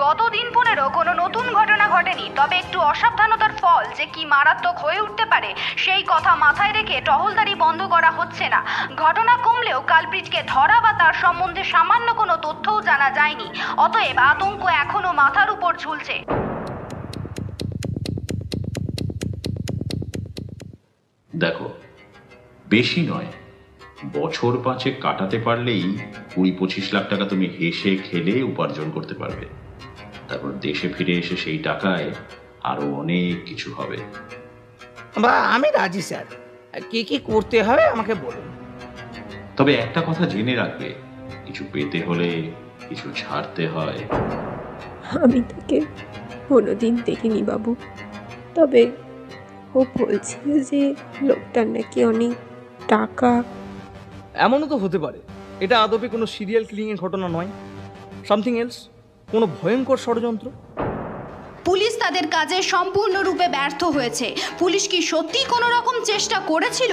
গত দিন 15 কোনো নতুন ঘটনা ঘটেনি, তবে একটু অসাবধানতার ফল যে কি মারাত্মক হয়ে উঠতে পারে সেই কথা মাথায় রেখে টহলদারি বন্ধ করা হচ্ছে না। ঘটনা কমলেও কালপ্রিটকে ধরা বা তার সম্বন্ধে সামান্য কোনো তথ্যও জানা যায়নি। অতএব আতঙ্ক এখনো মাথার উপর ঝুলছে। দেখো, বেশি নয়, বছর 5 কাটাতে পারলেই 20-25 লাখ টাকা তুমি হেসে খেলে উপার্জন করতে পারবে। তারপর দেশে ফিরে এসে সেই টাকায় আরো অনেক কিছু হবে। বা আমি রাজি স্যার, কি কি করতে হবে আমাকে বলুন। তবে একটা কথা জেনে রাখবে, কিছু পেতে হলে কিছু ছাড়তে হয়। আমি তাকে কোনোদিন দেখিনি বাবু, তবে ও বলছিল যে লোকটার নাকি অনেক টাকা। এমনও তো হতে পারে এটা আদপে কোনো সিরিয়াল কিলিংয়ের ঘটনা নয়, সামথিং এলস, কোনো ভয়ঙ্কর ষড়যন্ত্র। পুলিশ তাদের কাজে সম্পূর্ণরূপে ব্যর্থ হয়েছে। পুলিশ কি সত্যি কোনো রকম চেষ্টা করেছিল?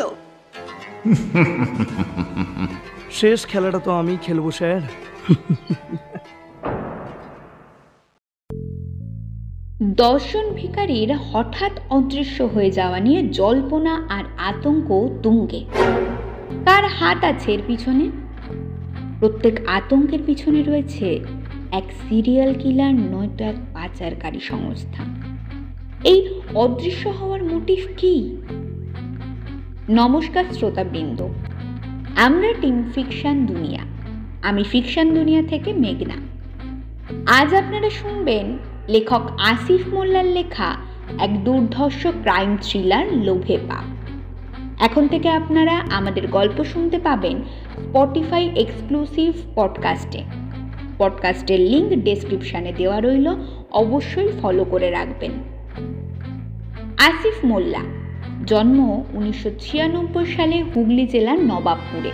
শেষ খেলাটা তো আমি খেলবো স্যার। দর্শন ভিখারির হঠাৎ অদৃশ্য হয়ে যাওয়া নিয়ে জল্পনা আর আতঙ্ক তুঙ্গে। কার হাত আছে এর পিছনে? প্রত্যেক আতঙ্কের পিছনে রয়েছে এক সিরিয়াল কিলার, নয়তো এক পাচারকারী সংস্থা। এই অদৃশ্য হওয়ার মোটিভ কি? নমস্কার শ্রোতাবৃন্দ, আমরা টিম ফিকশন দুনিয়া। আমি ফিকশন দুনিয়া থেকে মেঘনা। আজ আপনারা শুনবেন লেখক আসিফ মোল্লার লেখা এক দুর্ধর্ষ ক্রাইম থ্রিলার লোভে পাপ। এখন থেকে আপনারা আমাদের গল্প শুনতে পাবেন স্পটিফাই এক্সক্লুসিভ পডকাস্টে। পডকাস্টের লিঙ্ক ডেসক্রিপশানে দেওয়া রইল, অবশ্যই ফলো করে রাখবেন। আসিফ মোল্লা জন্ম 1996 সালে হুগলি জেলার নবাবপুরে।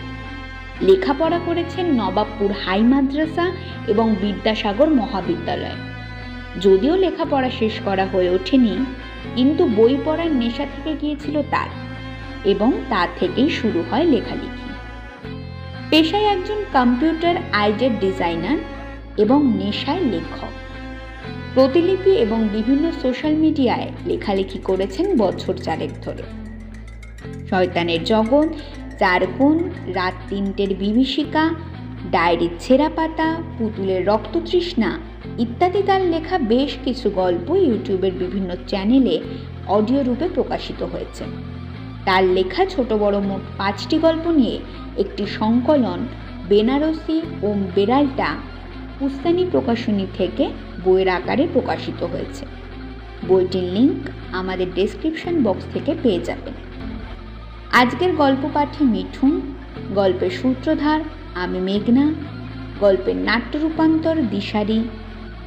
লেখাপড়া করেছেন নবাবপুর হাই মাদ্রাসা এবং বিদ্যাসাগর মহাবিদ্যালয়। যদিও লেখাপড়া শেষ করা হয়ে ওঠেনি, কিন্তু বই পড়ার নেশা থেকে গিয়েছিল তার, এবং তা থেকেই শুরু হয় লেখালেখি। পেশায় একজন কম্পিউটার আইডেড ডিজাইনার এবং নেশায় লেখক। প্রতিলিপি এবং বিভিন্ন সোশ্যাল মিডিয়ায় লেখালেখি করেছেন বছর 4 ধরে। শয়তানের জগৎ, 4 গুণ, রাত 3টের বিভীষিকা, ডায়েরির ছেঁড়া পাতা, পুতুলের রক্ততৃষ্ণা ইত্যাদি তার লেখা বেশ কিছু গল্প ইউটিউবের বিভিন্ন চ্যানেলে অডিও রূপে প্রকাশিত হয়েছে। তার লেখা ছোট বড় মোট 5টি গল্প নিয়ে একটি সংকলন বেনারসি ও বেরাল্টা পুস্তানি প্রকাশনী থেকে বইয়ের আকারে প্রকাশিত হয়েছে। বইটির লিঙ্ক আমাদের ডেসক্রিপশন বক্স থেকে পেয়ে যাবেন। আজকের গল্প পাঠে মিঠুন, গল্পের সূত্রধার আমি মেঘনা, গল্পের নাট্য রূপান্তর দিশারি,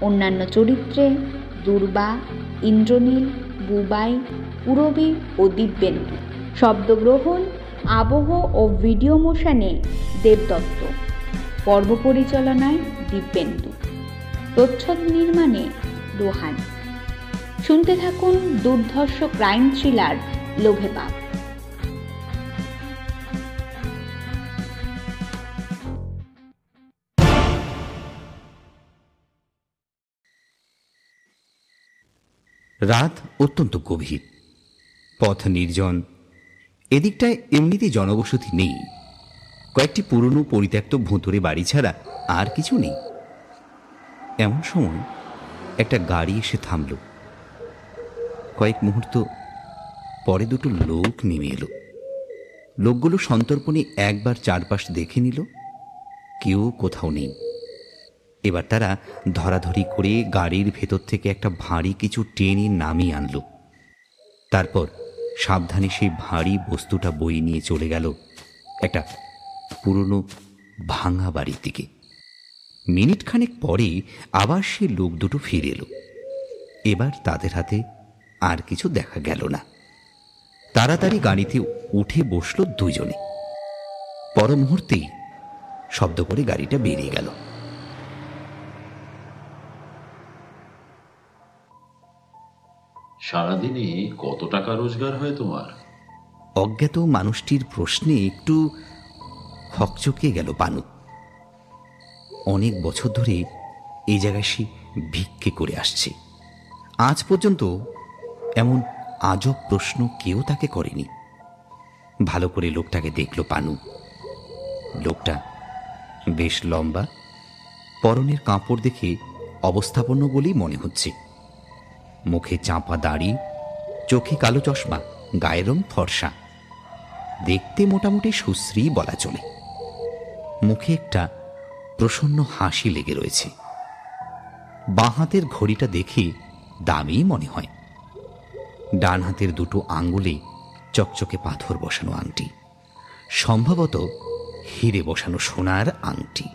অন্যান্য চরিত্রে দুর্বা, ইন্দ্রনীল, বুবাই, পুরবী ও দিব্যেন্দু। শব্দগ্রহণ, আবহ ও ভিডিও মোশনে দেবদত্ত। পর্ব পরিচালনায় দিব্যেন্দু। প্রচ্ছদ নির্মাণে রোহান। শুনতে থাকুন দুর্ধর্ষ ক্রাইম থ্রিলার লোভে পাপ। রাত অত্যন্ত গভীর, পথ নির্জন। এদিকটায় এমনিতেই জনবসতি নেই। কয়েকটি পুরনো পরিত্যক্ত ভুতুড়ে বাড়ি ছাড়া আর কিছু নেই। এমন সময় একটা গাড়ি এসে থামল। কয়েক মুহূর্ত পরে 2টো লোক নেমে এলো। লোকগুলো সন্তর্পণে একবার চারপাশ দেখে নিল, কেউ কোথাও নেই। এবার তারা ধরাধরি করে গাড়ির ভেতর থেকে একটা ভারী কিছু টেনে নামিয়ে আনলো। তারপর সাবধানে সেই ভারী বস্তুটা বয়ে নিয়ে চলে গেল একটা পুরনো ভাঙা বাড়ির দিকে। মিনিট খানেক পরে আবার সে লোক 2টো ফিরে এলো। এবার তাদের হাতে আর কিছু দেখা গেল না। তাড়াতাড়ি গাড়িতে উঠে বসল 2 জনে। পর মুহূর্তেই শব্দ করে গাড়িটা বেরিয়ে গেল। সারাদিনে কত টাকা রোজগার হয় তোমার? অজ্ঞাত মানুষটির প্রশ্নে একটু হকচকিয়ে গেল পানু। অনেক বছর ধরে এই জায়গায় সে ভিক্ষে করে আসছে। আজ পর্যন্ত এমন আজব প্রশ্ন কেউ তাকে করেনি। ভালো করে লোকটাকে দেখল পানু। লোকটা বেশ লম্বা, পরনের কাপড় দেখে অবস্থাপন্ন বলেই মনে হচ্ছে। মুখে চাপা দাড়ি, চোখে কালো চশমা, গায়ের রং ফর্সা, দেখতে মোটামুটি সুশ্রী বলা চলে। মুখে একটা প্রসন্ন হাসি লেগে রয়েছে। বাঁ হাতের ঘড়িটা দেখে দামি মনে হয়। ডান হাতের দুটো আঙ্গুলে চকচকে পাথর বসানো আংটি, সম্ভবত হিরে বসানো সোনার আংটি।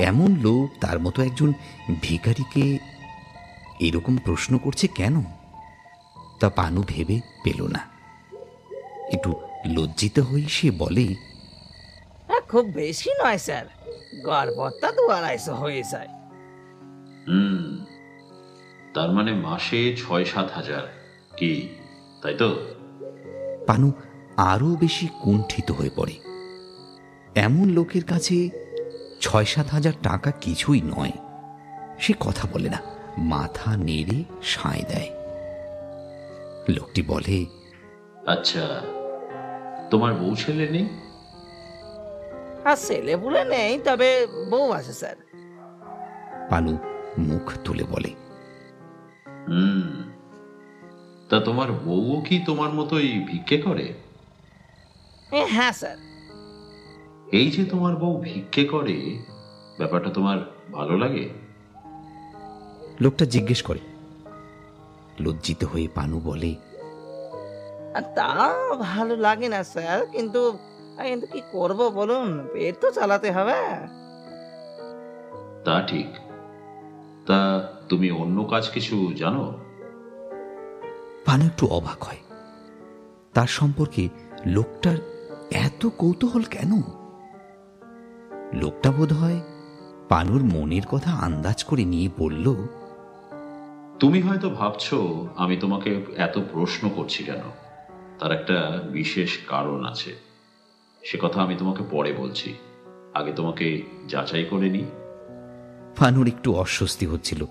এমন লোক তার মতো একজন ভিখারিকে এরকম প্রশ্ন করছে কেন, তা পানু ভেবে পেল না। একটু লজ্জিত হয়ে সে বলে, খুব বেশি নয় স্যার, গড়পত্তা 2-250 হয়ে যায়। তার মানে মাসে 6-7 হাজার, কি তাই তো? পানু আরো বেশি কুণ্ঠিত হয়ে পড়ে। এমন লোকের কাছে 6-7 হাজার টাকা কিছুই নয়। সে কথা বলে না, মাথা নেড়ে সায় দেয়। লোকটি বলে, আচ্ছা, তোমার বউ ছেলে নেই? আর ছেলে পুলে নেই, তবে বউ আছে স্যার। পানু মুখ তুলে বলে, তা তোমার বউও কি তোমার মতোই ভিক্ষে করে? হ্যাঁ স্যার। এই যে তোমার বউ ভিক্ষে করে, ব্যাপারটা তোমার ভালো লাগে? লোকটা জিজ্ঞেস করে। লজ্জিত হয়ে পানু বলে, তা ভালো লাগে না স্যার, কিন্তু কি করব বলুন, পেট তো চালাতে হবে। তা ঠিক। তা তুমি অন্য কাজ কিছু জানো? পানু একটু অবাক হয়। তার সম্পর্কে লোকটার এত কৌতূহল কেন? লোকটা বোধ হয় পানুর মনের কথা আন্দাজ করে নিয়ে বলল, তুমি হয়তো ভাবছো আমি তোমাকে এত প্রশ্ন করছি কেন। তার একটা বিশেষ কারণ আছে, সে কথা আমি তোমাকে পরে বলছি। আগে তোমাকে যাচাই করে নি। পানুর একটু অস্বস্তি হচ্ছিল।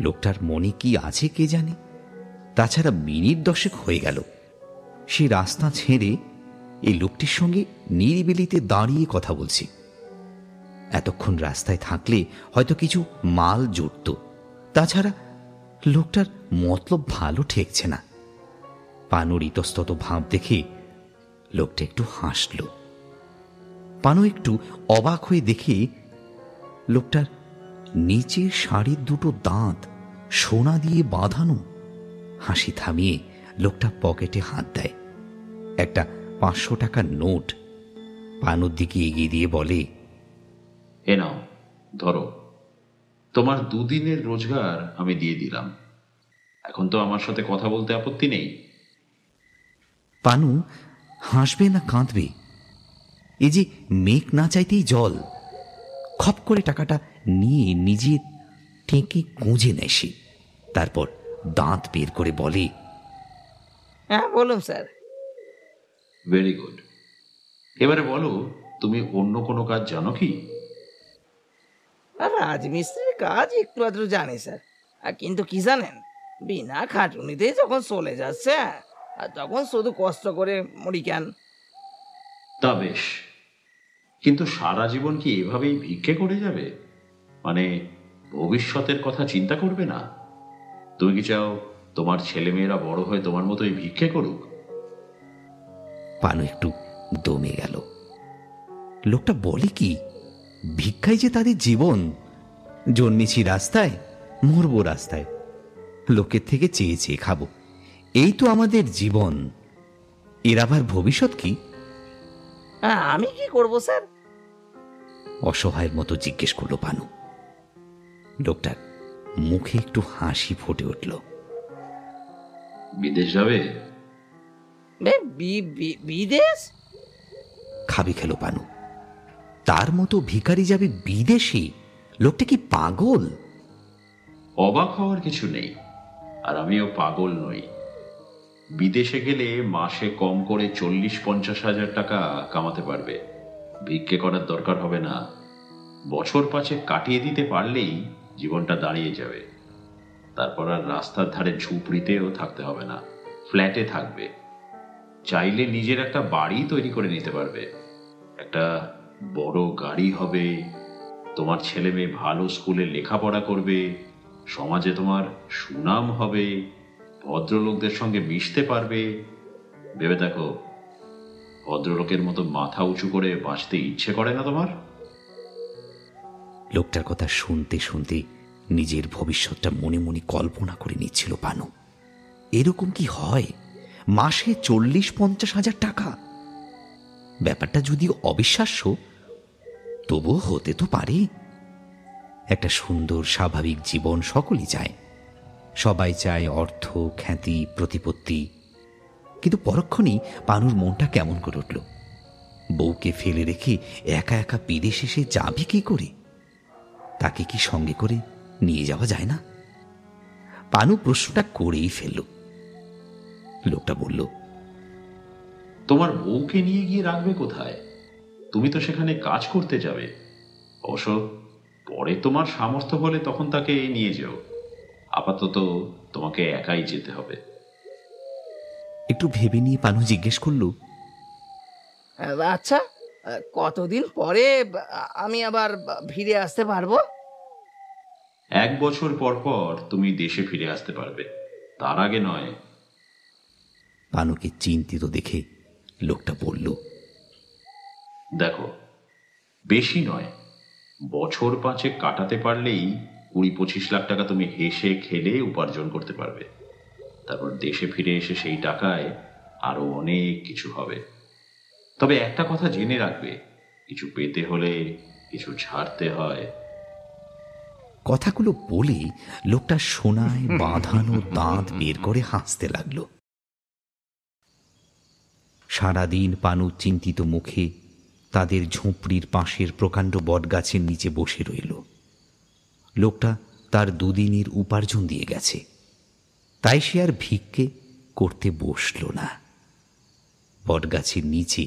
লোকটার মনে কি আছে কে জানে। তাছাড়া মিনিট 10 হয়ে গেল সে রাস্তা ছেড়ে এই লোকটির সঙ্গে নিরিবিলিতে দাঁড়িয়ে কথা বলছি। এতক্ষণ রাস্তায় থাকলে হয়তো কিছু মাল জুটত। তাছাড়া লোকটার মতলব ভালো ঠেকছে না। পানুর ইতস্তত ভাব দেখে লোকটা একটু হাসল। পানু একটু অবাক হয়ে দেখে লোকটার নিচের শাড়ির দুটো দাঁত সোনা দিয়ে বাঁধানো। হাসি থামিয়ে লোকটা পকেটে হাত দেয়। একটা 500 টাকার নোট পানুর দিকে এগিয়ে দিয়ে বলে, এ নাও, ধরো, তোমার 2 দিনের রোজগার আমি দিয়ে দিলাম। এখন তো আমার সাথে কথা বলতে আপত্তি নেই? পানু হাসবে না কাঁদবে, এ যে মেঘ না চাইতেই জল। খপ করে টাকাটা নিয়ে নিজে টেকে গুঁজে নেয় সে। তারপর দাঁত বের করে বলে, হ্যাঁ বলুন স্যার। Very good. এবারে বলো, তুমি অন্য কোনো কাজ জানো কি? রাজমিস্ত্রির কাজ একটু আধটু জানি স্যার, কিন্তু কি জানেন, বিনা খাটুনিতে যখন চলে যাচ্ছে, আর তখন শুধু কষ্ট করে মুড়ি কেন। তা বেশ, কিন্তু সারা জীবন কি এভাবেই ভিক্ষে করে যাবে? মানে ভবিষ্যতের কথা চিন্তা করবে না? তুমি কি চাও তোমার ছেলেমেয়েরা বড় হয়ে তোমার মতোই ভিক্ষে করুক? পানু একটু দমে গেল। লোকটা বলে কি, ভিক্ষাই যে তাদের জীবন। জন্মেছি রাস্তায়, মরবো রাস্তায়, লোকের থেকে চেয়ে চেয়ে খাবো, এই তো আমাদের জীবন। এর আবার ভবিষ্যৎ কি? আমি কি করব স্যার? অসহায়ের মতো জিজ্ঞেস করলো পানু। লোকটার মুখে একটু হাসি ফুটে উঠল। বিদেশ যাবে? বিদেশ? খাবি খেলো পানু। তার মতো ভিখারি যাবে বিদেশে? লোকটা কি পাগল? অবাক হওয়ার কিছু নেই, আর আমিও পাগল নই। বিদেশে গেলে মাসে কম করে 40-50 হাজার টাকা কামাতে পারবে। ভিক্ষে করার দরকার হবে না। বছর 5 কাটিয়ে দিতে পারলেই জীবনটা দাঁড়িয়ে যাবে। তারপর আর রাস্তার ধারে ঝুপড়িতেও থাকতে হবে না, ফ্ল্যাটে থাকবে। চাইলে নিজের একটা বাড়ি তৈরি করে নিতে পারবে, একটা বড় গাড়ি হবে, তোমার ছেলে মেয়ে ভালো স্কুলে লেখাপড়া করবে, সমাজে তোমার সুনাম হবে, ভদ্রলোকদের সঙ্গে মিশতে পারবে। ভেবে দেখো, ভদ্রলোকের মতো মাথা উঁচু করে বাঁচতে ইচ্ছে করে না তোমার? লোকটার কথা শুনতে শুনতে নিজের ভবিষ্যৎটা মনে মনে কল্পনা করে নিচ্ছিল পানু। এরকম কি হয়? মাসে 40-50 হাজার টাকা! ব্যাপারটা যদিও অবিশ্বাস্য, তবুও হতে তো পারে। একটা সুন্দর স্বাভাবিক জীবন সকলেই চায়। সবাই চায় অর্থ, খ্যাতি, প্রতিপত্তি। কিন্তু পরক্ষণেই পানুর মনটা কেমন করে উঠল। বউকে ফেলে রেখে একা একা বিদেশে সে যাবে কি করে? তাকে কি সঙ্গে করে নিয়ে যাওয়া যায় না? পানু প্রশ্নটা করেই ফেলল। লোকটা বলল, তোমার বউকে নিয়ে গিয়ে রাখবে কোথায়? তুমি তো সেখানে কাজ করতে যাবে। অবশ্য পরে তোমার সামর্থ্য হলে তখন তাকে নিয়ে যেও। আপাতত তোমাকে একাই যেতে হবে। একটু ভেবে নিয়ে পানু জিজ্ঞেস করল, আচ্ছা, কতদিন পরে আমি আবার ফিরে আসতে পারবো? 1 বছর পর পর তুমি দেশে ফিরে আসতে পারবে, তার আগে নয়। পানুকে চিন্তিত দেখে লোকটা বলল, দেখো, বেশি নয়, বছর 5 কাটাতে পারলেই 20-25 লাখ টাকা তুমি হেসে খেলে উপার্জন করতে পারবে। তারপর দেশে ফিরে এসে সেই টাকায় আরো অনেক কিছু হবে। তবে একটা কথা জেনে রাখবে, কিছু পেতে হলে কিছু ছাড়তে হয়। কথাগুলো বলে লোকটা সোনায় বাঁধানো দাঁত বের করে হাসতে লাগল। সারাদিন পানু চিন্তিত মুখে তাদের ঝুপড়ির পাশের প্রকাণ্ড বটগাছের নিচে বসে রইল। লোকটা তার 2 দিনের উপার্জন দিয়ে গেছে, তাই সে আর ভিক্ষে করতে বসল না। বটগাছের নিচে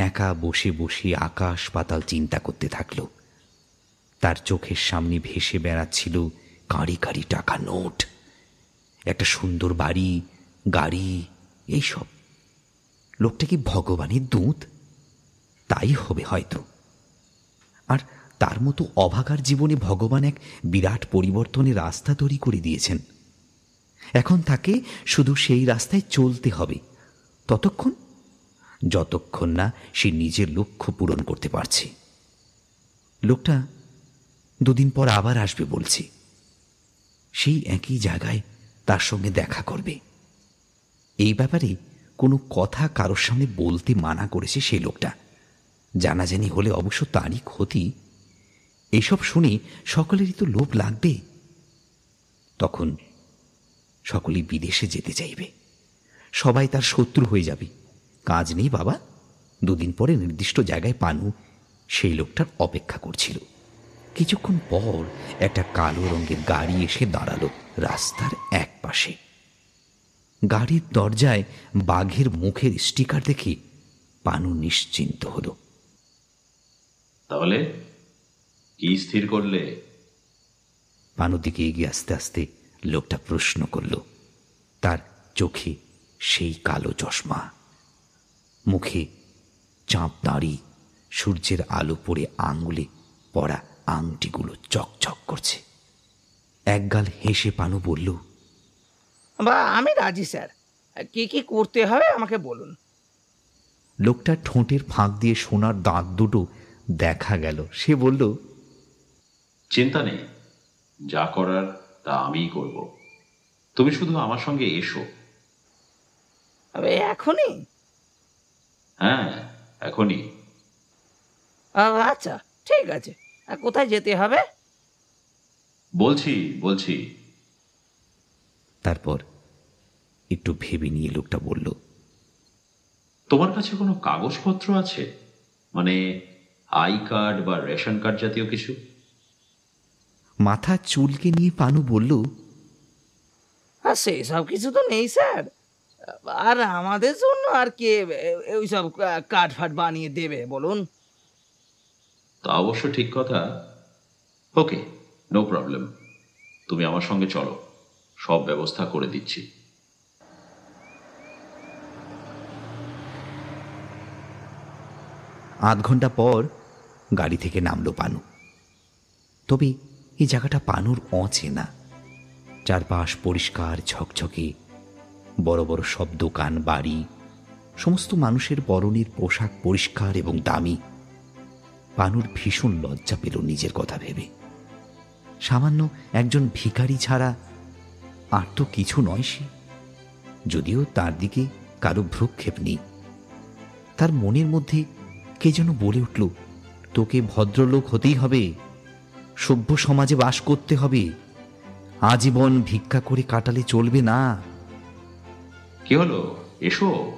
একা বসে বসে আকাশ পাতাল চিন্তা করতে থাকল। তার চোখের সামনে ভেসে বেড়াচ্ছিল কাঁড়ি কাঁড়ি টাকা নোট, একটা সুন্দর বাড়ি, গাড়ি, এইসব। লোকটা কি ভগবানের দূত? তাই হবে হয়তো। আর তার মতো অভাগার জীবনে ভগবান এক বিরাট পরিবর্তনের রাস্তা তৈরি করে দিয়েছেন। এখন তাকে শুধু সেই রাস্তায় চলতে হবে, যতক্ষণ না সে নিজের লক্ষ্য পূরণ করতে পারছে। লোকটা 2 দিন পর আবার আসবে বলছে। সেই একই জায়গায় তার সঙ্গে দেখা করবে। এই ব্যাপারে কোনো কথা কারোর সামনে বলতে মানা করেছে সে লোকটা। জানাজানি হলে অবশ্য তারই ক্ষতি। এইসব শুনে সকলেরই তো লোভ লাগবে। তখন সকলেই বিদেশে যেতে চাইবে, সবাই তার শত্রু হয়ে যাবে। কাজ নেই বাবা। 2 দিন পরে নির্দিষ্ট জায়গায় পানু সেই লোকটার অপেক্ষা করছিল। কিছুক্ষণ পর একটা কালো রঙের গাড়ি এসে দাঁড়ালো রাস্তার এক পাশে। গাড়ির দরজায় বাঘের মুখের স্টিকার দেখে পানু নিশ্চিন্ত হল। তাহলে কি স্থির করলে? পানুর দিকে এগিয়ে আস্তে আস্তে লোকটা প্রশ্ন করল। তার চোখে সেই কালো চশমা, মুখে চাঁপ দাঁড়ি, সূর্যের আলো পড়ে আঙুলে পড়া আংটিগুলো চকচক করছে। একগাল হেসে পানু বলল, আমি রাজি স্যার, কি কি করতে হবে আমাকে বলুন। লোকটা ঠোঁটের ফাঁক দিয়ে সোনার দাঁত দুটো দেখা গেল। সে বলল, চিন্তা নেই, যা করার তা আমিই করব। তুমি শুধু আমার সঙ্গে এসো। এখনই? হ্যাঁ, এখনই। আচ্ছা, ঠিক আছে। কোথায় যেতে হবে? বলছি। তারপর একটু ভেবে নিয়ে লোকটা বলল, তোমার কাছে কোনো কাগজপত্র আছে? মানে আই কার্ড বা রেশন কার্ড জাতীয় কিছু? মাথা চুলকে নিয়ে পানু বলল, সেই সব কিছু তো নেই স্যার। আর আমাদের জন্য আর কে ওইসব কার্ড ফার্ড বানিয়ে দেবে বলুন? তা অবশ্য ঠিক কথা। ওকে, নো প্রবলেম। তুমি আমার সঙ্গে চলো, সব ব্যবস্থা করে দিচ্ছি। আধ ঘন্টা পর গাড়ি থেকে নামলো পানু। তবে এই জায়গাটা পানুর অচেনা। চারপাশ পরিষ্কার ঝকঝকে, বড় বড় সব দোকান বাড়ি, সমস্ত মানুষের পরনের পোশাক পরিষ্কার এবং দামি। পানুর ভীষণ লজ্জা পেল নিজের কথা ভেবে। সামান্য একজন ভিখারি ছাড়া আর তো কিছু নয় সে। যদিও তার দিকে কারো ভ্রুক্ষেপ নেই। তার মনের মধ্যে কে যেন বলে উঠল, তোকে ভদ্রলোক হতেই হবে, সভ্য সমাজে বাস করতে হবে, আজীবন ভিক্ষা করে কাটালে চলবে না। কি হলো, এসো।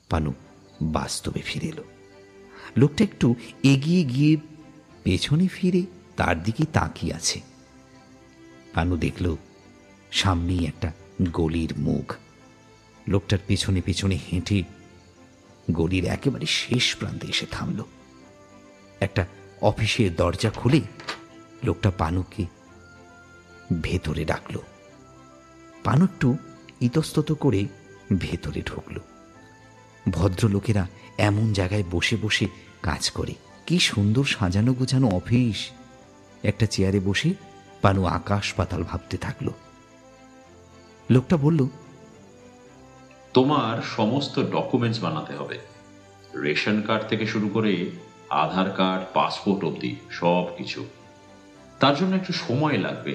পানু বাস্তবে ফিরে এলো। লোকটা একটু এগিয়ে গিয়ে পেছনে ফিরে তার দিকে তাকিয়ে আছে। পানু দেখল সামনেই একটা গলির মুখ। লোকটার পেছনে পেছনে হেঁটে গলির একেবারে শেষ প্রান্তে এসে থামল। একটা অফিসের দরজা খুলে লোকটা পানুকে ভেতরে ডাকল। পানু একটু ইতস্তত করে ভেতরে ঢুকল। ভদ্রলোকেরা এমন জায়গায় বসে বসে কাজ করে। কি সুন্দর সাজানো গোছানো অফিস। একটা চেয়ারে বসে পানু আকাশ পাতাল ভাবতে থাকল। লোকটা বলল, তোমার সমস্ত ডকুমেন্টস বানাতে হবে, রেশন কার্ড থেকে শুরু করে আধার কার্ড, পাসপোর্ট অবধি সব কিছু। তার জন্য একটু সময় লাগবে।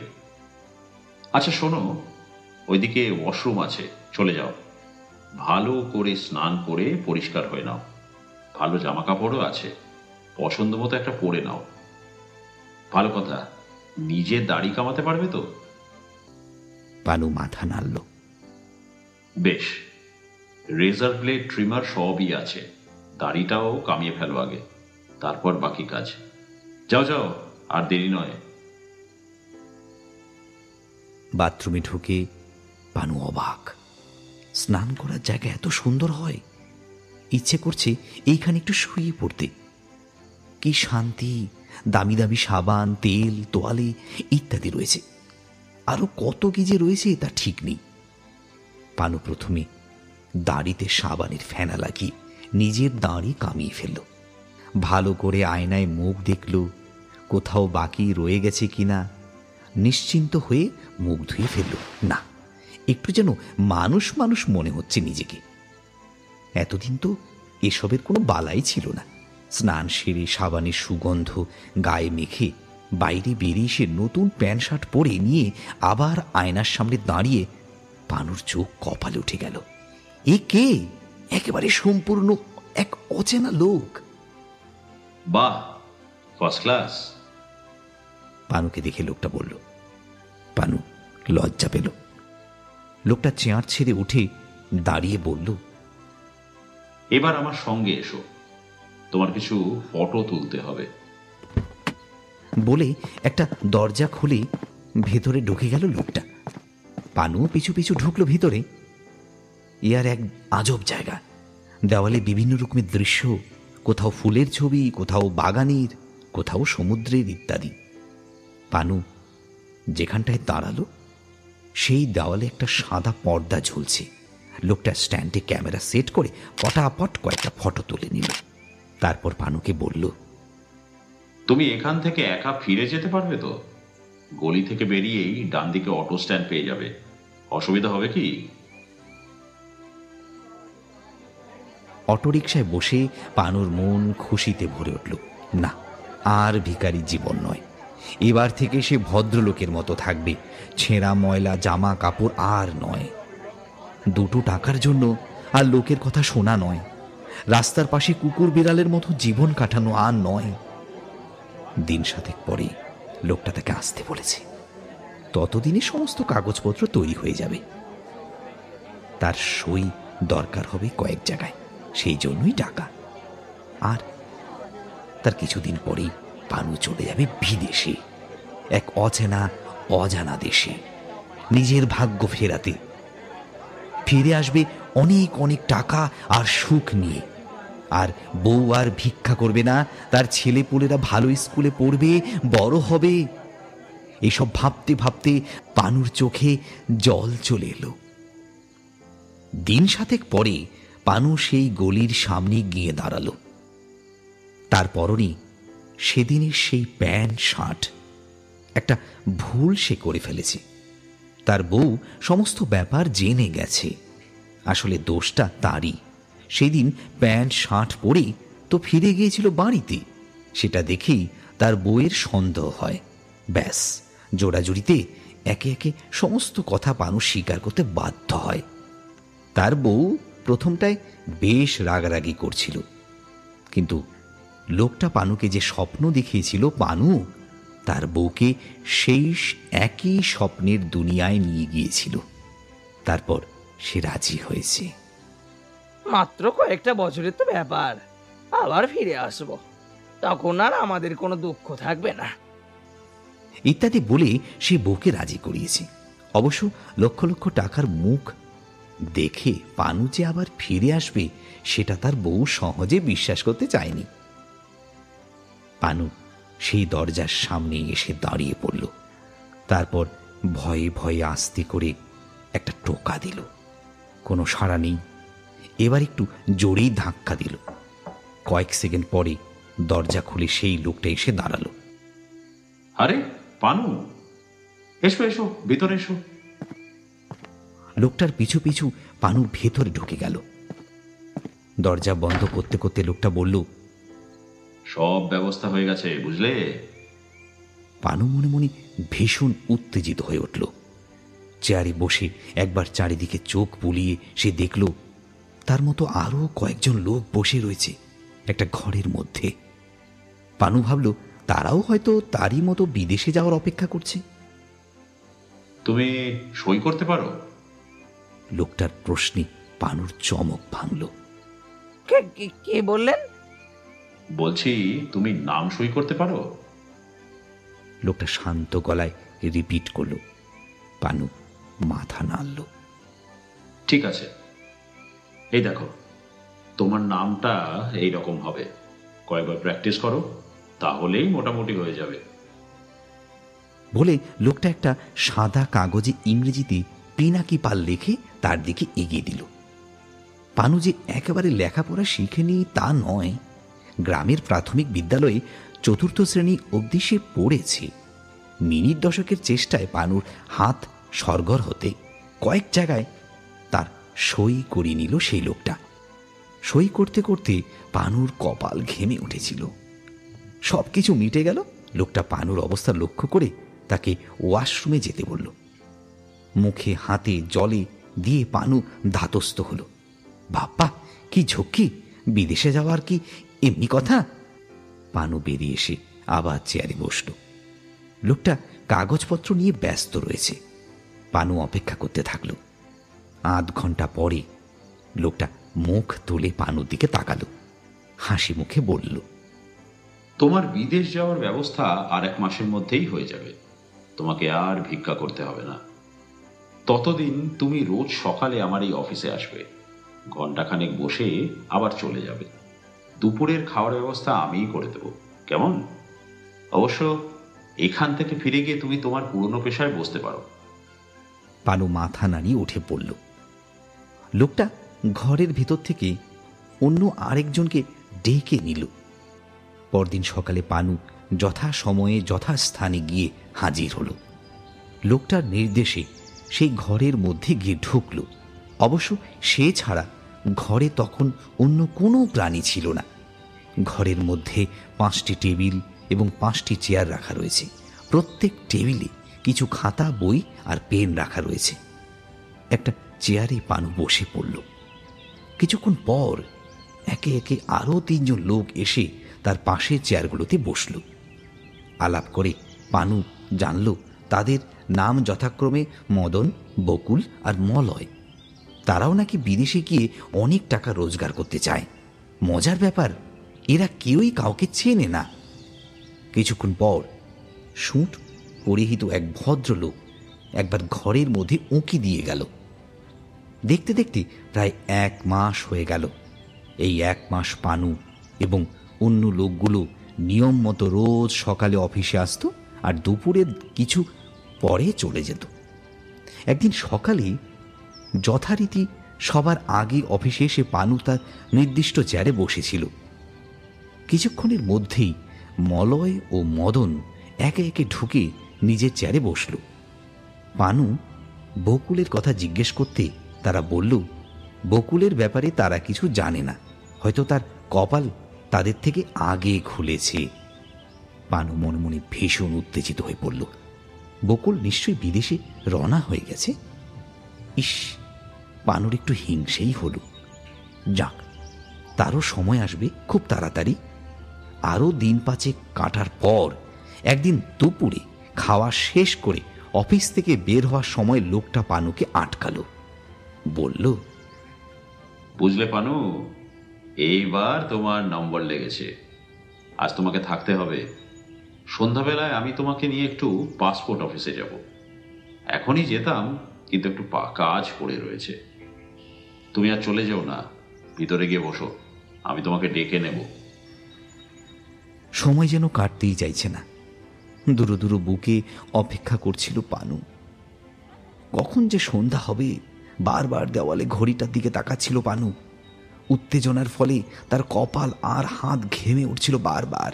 আচ্ছা শোনো, ওইদিকে ওয়াশরুম আছে, চলে যাও। ভালো করে স্নান করে পরিষ্কার হয়ে নাও। ভালো জামা কাপড়ও আছে, পছন্দ মতো একটা পরে নাও। ভালো কথা, নিজে দাড়ি কামাতে পারবে তো? পানু মাথা নাড়ল। বেশ, রেজার ব্লেড, ট্রিমার সবই আছে। দাড়িটাও কামিয়ে ফেলো আগে, তারপর বাকি কাজ। যাও যাও, আর দেরি নয়। বাথরুমে ঢুকে পানু অবাক। স্নান করার জায়গা এত সুন্দর হয়। ইচ্ছে করছে এইখানে একটু শুয়ে পড়তে। কি শান্তি! দামি দামি সাবান, তেল, তোয়ালে ইত্যাদি রয়েছে। আরো কত কি যে রয়েছে তা ঠিক নেই। পানু প্রথমে দাড়িতে সাবানের ফেনা লাগিয়ে নিজের দাড়ি কামিয়ে ফেলল। ভালো করে আয়নায় মুখ দেখল, কোথাও বাকি রয়ে গেছে কিনা। নিশ্চিন্ত হয়ে মুখ ধুয়ে ফেলল। না, একটু যেন মানুষ মানুষ মনে হচ্ছে নিজেকে। এতদিন তো এসবের কোনো বালাই ছিল না। স্নান সেরে সাবানের সুগন্ধ গায়ে মেখে বাইরে বেরিয়ে সে নতুন প্যান্ট শার্ট পরে নিয়ে আবার আয়নার সামনে দাঁড়িয়ে পানুর চোখ কপালে উঠে গেল। এ কে? একেবারে সম্পূর্ণ এক অচেনা লোক। বাহ, ফার্স্ট ক্লাস। পানুকে দেখে লোকটা বলল। পানু লজ্জা পেল। লোকটা চেয়ার ছেড়ে উঠে দাঁড়িয়ে বলল, এবার আমার সঙ্গে এসো, তোমার কিছু ফটো তুলতে হবে। বলে একটা দরজা খুলে ভেতরে ঢুকে গেল লোকটা। পানু পিছু পিছু ঢুকলো ভিতরে। এ আর এক আজব জায়গা। দেওয়ালে বিভিন্ন রকমের দৃশ্য, কোথাও ফুলের ছবি, কোথাও বাগানের, কোথাও সমুদ্রের ইত্যাদি। পানু যেখানটায় দাঁড়ালো সেই দেওয়ালে একটা সাদা পর্দা ঝুলছে। লোকটা স্ট্যান্ডে ক্যামেরা সেট করে পটাপট কয়েকটা ফটো তুলে নিল। তারপর পানুকে বলল, তুমি এখান থেকে একা ফিরে যেতে পারবে তো? গলি থেকে বেরিয়েই ডান দিকে অটো স্ট্যান্ড পেয়ে যাবে। অসুবিধা হবে কি? অটোরিকশায় বসে পানুর মন খুশিতে ভরে উঠল। না, আর ভিখারি জীবন নয়। এবার থেকে সে ভদ্রলোকের মতো থাকবে। ছেঁড়া ময়লা জামা কাপড় আর নয়। দুটো টাকার জন্য আর লোকের কথা শোনা নয়। রাস্তার পাশে কুকুর বিড়ালের মতো জীবন কাটানো আর নয়। দিন সাতেক পরে লোকটা তাকে আসতে বলেছে। ততদিনে সমস্ত কাগজপত্র তৈরি হয়ে যাবে। তার সই দরকার হবে কয়েক জায়গায়, সেই জন্যই টাকা। আর তার কিছুদিন পরেই পানু চলে যাবে বিদেশে, এক অচেনা অজানা দেশে, নিজের ভাগ্য ফেরাতে। ফিরে আসবে অনেক অনেক টাকা আর সুখ নিয়ে। আর বউ আর ভিক্ষা করবে না। তার ছেলেপুলেরা ভালো স্কুলে পড়বে, বড় হবে। এসব ভাবতে ভাবতে পানুর চোখে জল চলে এলো। দিন 7 পরে পানু সেই গলির সামনে গিয়ে দাঁড়ালো। তার পরনে সেদিনের সেই প্যান্ট শার্ট। একটা ভুল সে করে ফেলেছে। তার বউ সমস্ত ব্যাপার জেনে গেছে। আসলে দোষটা তারই। সেদিন প্যান্ট শার্ট পরে তো ফিরে গিয়েছিল বাড়িতে। সেটা দেখেই তার বউয়ের সন্দেহ হয়। ব্যাস, জোড়াজুড়িতে একে একে সমস্ত কথা পানু স্বীকার করতে বাধ্য হয়। তার বউ প্রথমটায় বেশ রাগারাগি করছিল, কিন্তু লোকটা পানুকে যে স্বপ্ন দেখিয়েছিল, পানু তার বউকে সেই একই স্বপ্নের দুনিয়ায় নিয়ে গিয়েছিল। তারপর সে রাজি হয়েছে। মাত্র কয়েকটা বছরের তো ব্যাপার, আবার ফিরে আসবো, তখন আর আমাদের কোনো দুঃখ থাকবে না ইত্যাদি বলে সে বউকে রাজি করিয়েছে। অবশ্য লক্ষ লক্ষ টাকার মুখ দেখে পানু যে আবার ফিরে আসবে সেটা তার বউ সহজে বিশ্বাস করতে চায়নি। পানু সেই দরজার সামনে এসে দাঁড়িয়ে পড়ল। তারপর ভয়ে ভয়ে আস্তে করে একটা টোকা দিল। কোনো সাড়া নেই। এবার একটু জোরেই ধাক্কা দিল। কয়েক সেকেন্ড পরে দরজা খুলে সেই লোকটা এসে দাঁড়ালো। আরে পানু, এসো এসো, ভিতরে এসো। লোকটার পিছু পিছু পানু ভেতরে ঢুকে গেল। দরজা বন্ধ করতে করতে লোকটা বলল, সব ব্যবস্থা হয়ে গেছে, বুঝলে? পানু মনে মনে ভীষণ উত্তেজিত হয়ে উঠল। চেয়ারে বসে একবার চারিদিকে চোখ বুলিয়ে সে দেখল তার মতো আরো কয়েকজন লোক বসে রয়েছে একটা ঘরের মধ্যে। পানু ভাবল তারাও হয়তো তারই মতো বিদেশে যাওয়ার অপেক্ষা করছে। তুমি সই করতে পারো? লোকটার প্রশ্নে পানুর চমক ভাঙল। কে বললেন? বলছি, তুমি নাম সই করতে পারো? লোকটা শান্ত গলায় রিপিট করল। পানু মাথা নাড়ল। ঠিক আছে, এই দেখো, তোমার নামটা এই রকম হবে। কয়েকবার প্র্যাকটিস করো, তাহলেই মোটামুটি হয়ে যাবে। বলে লোকটা একটা সাদা কাগজে ইংরেজিতে পিনাকি পাল লিখে তার দিকে এগিয়ে দিল। পানু যে একেবারে লেখাপড়া শিখেনি তা নয়। গ্রামের প্রাথমিক বিদ্যালয়ে 4র্থ শ্রেণী অবধি সে পড়েছে। মিনিট দশকের চেষ্টায় পানুর হাত সরগর হতে কয়েক জায়গায় তার সই করিয়ে নিল সেই লোকটা। সই করতে করতে পানুর কপাল ঘেমে উঠেছিল। সব কিছু মিটে গেল। লোকটা পানুর অবস্থা লক্ষ্য করে তাকে ওয়াশরুমে যেতে বলল। মুখে হাতে জলে দিয়ে পানু ধাতস্থ হল। বাপ্পা, কি ঝক্কি! বিদেশে যাওয়ার কি এমনি কথা? পানু বেরিয়ে এসে আবার চেয়ারে বসল। লোকটা কাগজপত্র নিয়ে ব্যস্ত রয়েছে। পানু অপেক্ষা করতে থাকল। আধ ঘন্টা পরে লোকটা মুখ তুলে পানুর দিকে তাকালো, হাসি মুখে বলল, তোমার বিদেশ যাওয়ার ব্যবস্থা আর 1 মাসের মধ্যেই হয়ে যাবে। তোমাকে আর ভিক্ষা করতে হবে না। ততদিন তুমি রোজ সকালে আমার এই অফিসে আসবে, ঘন্টাখানেক বসে আবার চলে যাবে। দুপুরের খাওয়ার ব্যবস্থা আমিই করে দেব, কেমন? অবশ্য এখান থেকে ফিরে গিয়ে তুমি তোমার পুরনো পেশায় বসতে পারো। পানু মাথা নাড়িয়ে উঠে পড়ল। লোকটা ঘরের ভেতর থেকে অন্য আরেকজনকে ডেকে নিল। পরদিন সকালে পানু যথা সময়ে যথাস্থানে গিয়ে হাজির হল। লোকটার নির্দেশে সেই ঘরের মধ্যে গিয়ে ঢুকল। অবশ্য সে ছাড়া ঘরে তখন অন্য কোনো প্রাণী ছিল না। ঘরের মধ্যে 5টি টেবিল এবং 5টি চেয়ার রাখা রয়েছে। প্রত্যেক টেবিলে কিছু খাতা, বই আর পেন রাখা রয়েছে। একটা চেয়ারে পানু বসে পড়ল। কিছুক্ষণ পর একে একে আরও 3 জন লোক এসে তার পাশের চেয়ারগুলোতে বসল। আলাপ করে পানু জানল তাদের নাম যথাক্রমে মদন, বকুল আর মলয়। তারাও নাকি বিদেশে গিয়ে অনেক টাকা রোজগার করতে চায়। মজার ব্যাপার, এরা কেউই কাউকে চেনে না। কিছুক্ষণ পর সুট পরিহিত এক ভদ্রলোক একবার ঘরের মধ্যে উঁকি দিয়ে গেল। দেখতে দেখতে প্রায় 1 মাস হয়ে গেল। এই 1 মাস পানু এবং অন্য লোকগুলো নিয়ম মতো রোজ সকালে অফিসে আসতো আর দুপুরে কিছু পরে চলে যেত। একদিন সকালে যথারীতি সবার আগে অফিসে এসে পানু তার নির্দিষ্ট চেয়ারে বসেছিল। কিছুক্ষণের মধ্যেই মলয় ও মদন একে একে ঢুকে নিজের চেয়ারে বসল। পানু বকুলের কথা জিজ্ঞেস করতে তারা বলল বকুলের ব্যাপারে তারা কিছু জানে না, হয়তো তার কপাল তাদের থেকে আগে খুলেছে। পানু মনে মনে ভীষণ উত্তেজিত হয়ে পড়ল। বকুল নিশ্চয়ই বিদেশে রওনা হয়ে গেছে। ইস, পানুর একটু হিংসেই হলো। যাক, তারও সময় আসবে খুব তাড়াতাড়ি। আরও দিন 5 কাটার পর একদিন দুপুরে খাওয়া শেষ করে অফিস থেকে বের হওয়ার সময় লোকটা পানুকে আটকালো। বলল, বুঝলে পানু, এইবার তোমার নম্বর লেগেছে। আজ তোমাকে থাকতে হবে। সন্ধ্যাবেলায় আমি তোমাকে নিয়ে একটু পাসপোর্ট অফিসে যাব। এখনই যেতাম, কিন্তু একটু কাজ পড়ে রয়েছে। তুমি আর চলে যাও না, ভিতরে গিয়ে বসো, আমি তোমাকে ডেকে নেব। সময় যেন কাটতেই চাইছে না। দুরু দুরু বুকে অপেক্ষা করছিল পানু। কখন যে সন্ধ্যা হবে বারবার দেওয়ালে ঘড়িটার দিকে তাকাচ্ছিল পানু। উত্তেজনার ফলে তার কপাল আর হাত ঘেমে উঠছিল বারবার।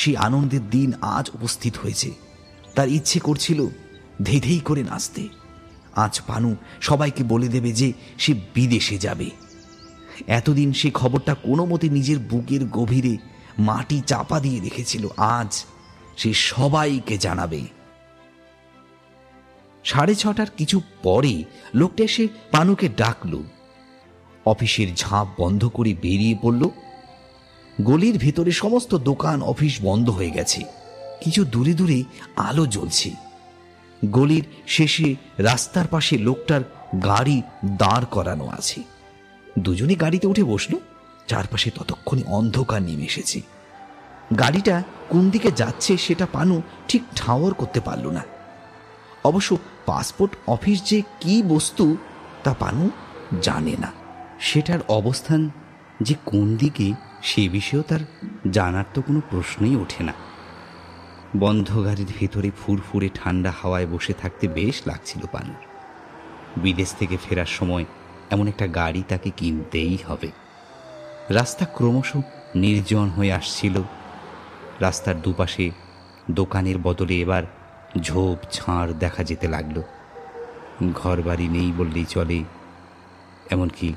সেই আনন্দের দিন আজ উপস্থিত হয়েছে। তার ইচ্ছে করছিল ধেই ধেই করে নাচতে। আজ পানু সবাইকে বলে দেবে যে সে বিদেশে যাবে। এতদিন সে খবরটা কোনো মতে নিজের বুকের গভীরে মাটি চাপা দিয়ে রেখেছিল। আজ সে সবাইকে জানাবে। 6:30 কিছু পরে লোকটা এসে পানুকে ডাকল। অফিসের ঝাঁপ বন্ধ করে বেরিয়ে পড়ল। গলির ভেতরে সমস্ত দোকান অফিস বন্ধ হয়ে গেছে। কিছু দূরে দূরে আলো জ্বলছে। গলির শেষে রাস্তার পাশে লোকটার গাড়ি দাঁড় করানো আছে। দুজনে গাড়িতে উঠে বসল। চারপাশে ততক্ষণে অন্ধকার নেমে এসেছে। গাড়িটা কোন দিকে যাচ্ছে সেটা পানু ঠিক ঠাওর করতে পারল না। অবশ্য পাসপোর্ট অফিস যে কি বস্তু তা পানু জানে না। সেটার অবস্থান যে কোন দিকে সে বিষয়েও তার জানার তো কোনো প্রশ্নই ওঠে না। বন্ধ গাড়ির ভেতরে ফুরফুরে ঠান্ডা হাওয়ায় বসে থাকতে বেশ লাগছিল পানুর। বিদেশ থেকে ফেরার সময় এমন একটা গাড়ি তাকে কিনতেই হবে। রাস্তা ক্রমশ নির্জন হয়ে আসছিল। রাস্তার দুপাশে দোকানের বদলে এবার ঝোপ ঝাড় দেখা যেতে লাগলো। ঘরবাড়ি নেই বললেই চলে। এমনকি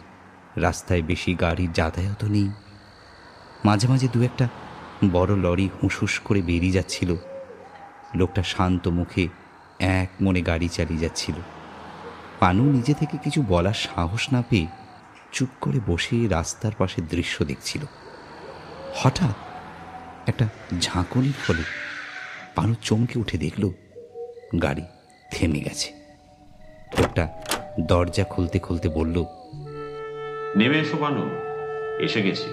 রাস্তায় বেশি গাড়ির যাতায়াতও নেই। মাঝে মাঝে দু একটা বড় লরি হুঁসুস করে বেরিয়ে যাচ্ছিল। লোকটা শান্ত মুখে এক মনে গাড়ি চালিয়ে যাচ্ছিল। পানু নিজে থেকে কিছু বলার সাহস না পেয়ে চুপ করে বসে রাস্তার পাশে দৃশ্য দেখছিল। হঠাৎ একটা ঝাঁকুনির ফলে পানু চমকে উঠে দেখল গাড়ি থেমে গেছে। লোকটা দরজা খুলতে খুলতে বলল, নেমে এসো পানু, এসে গেছি।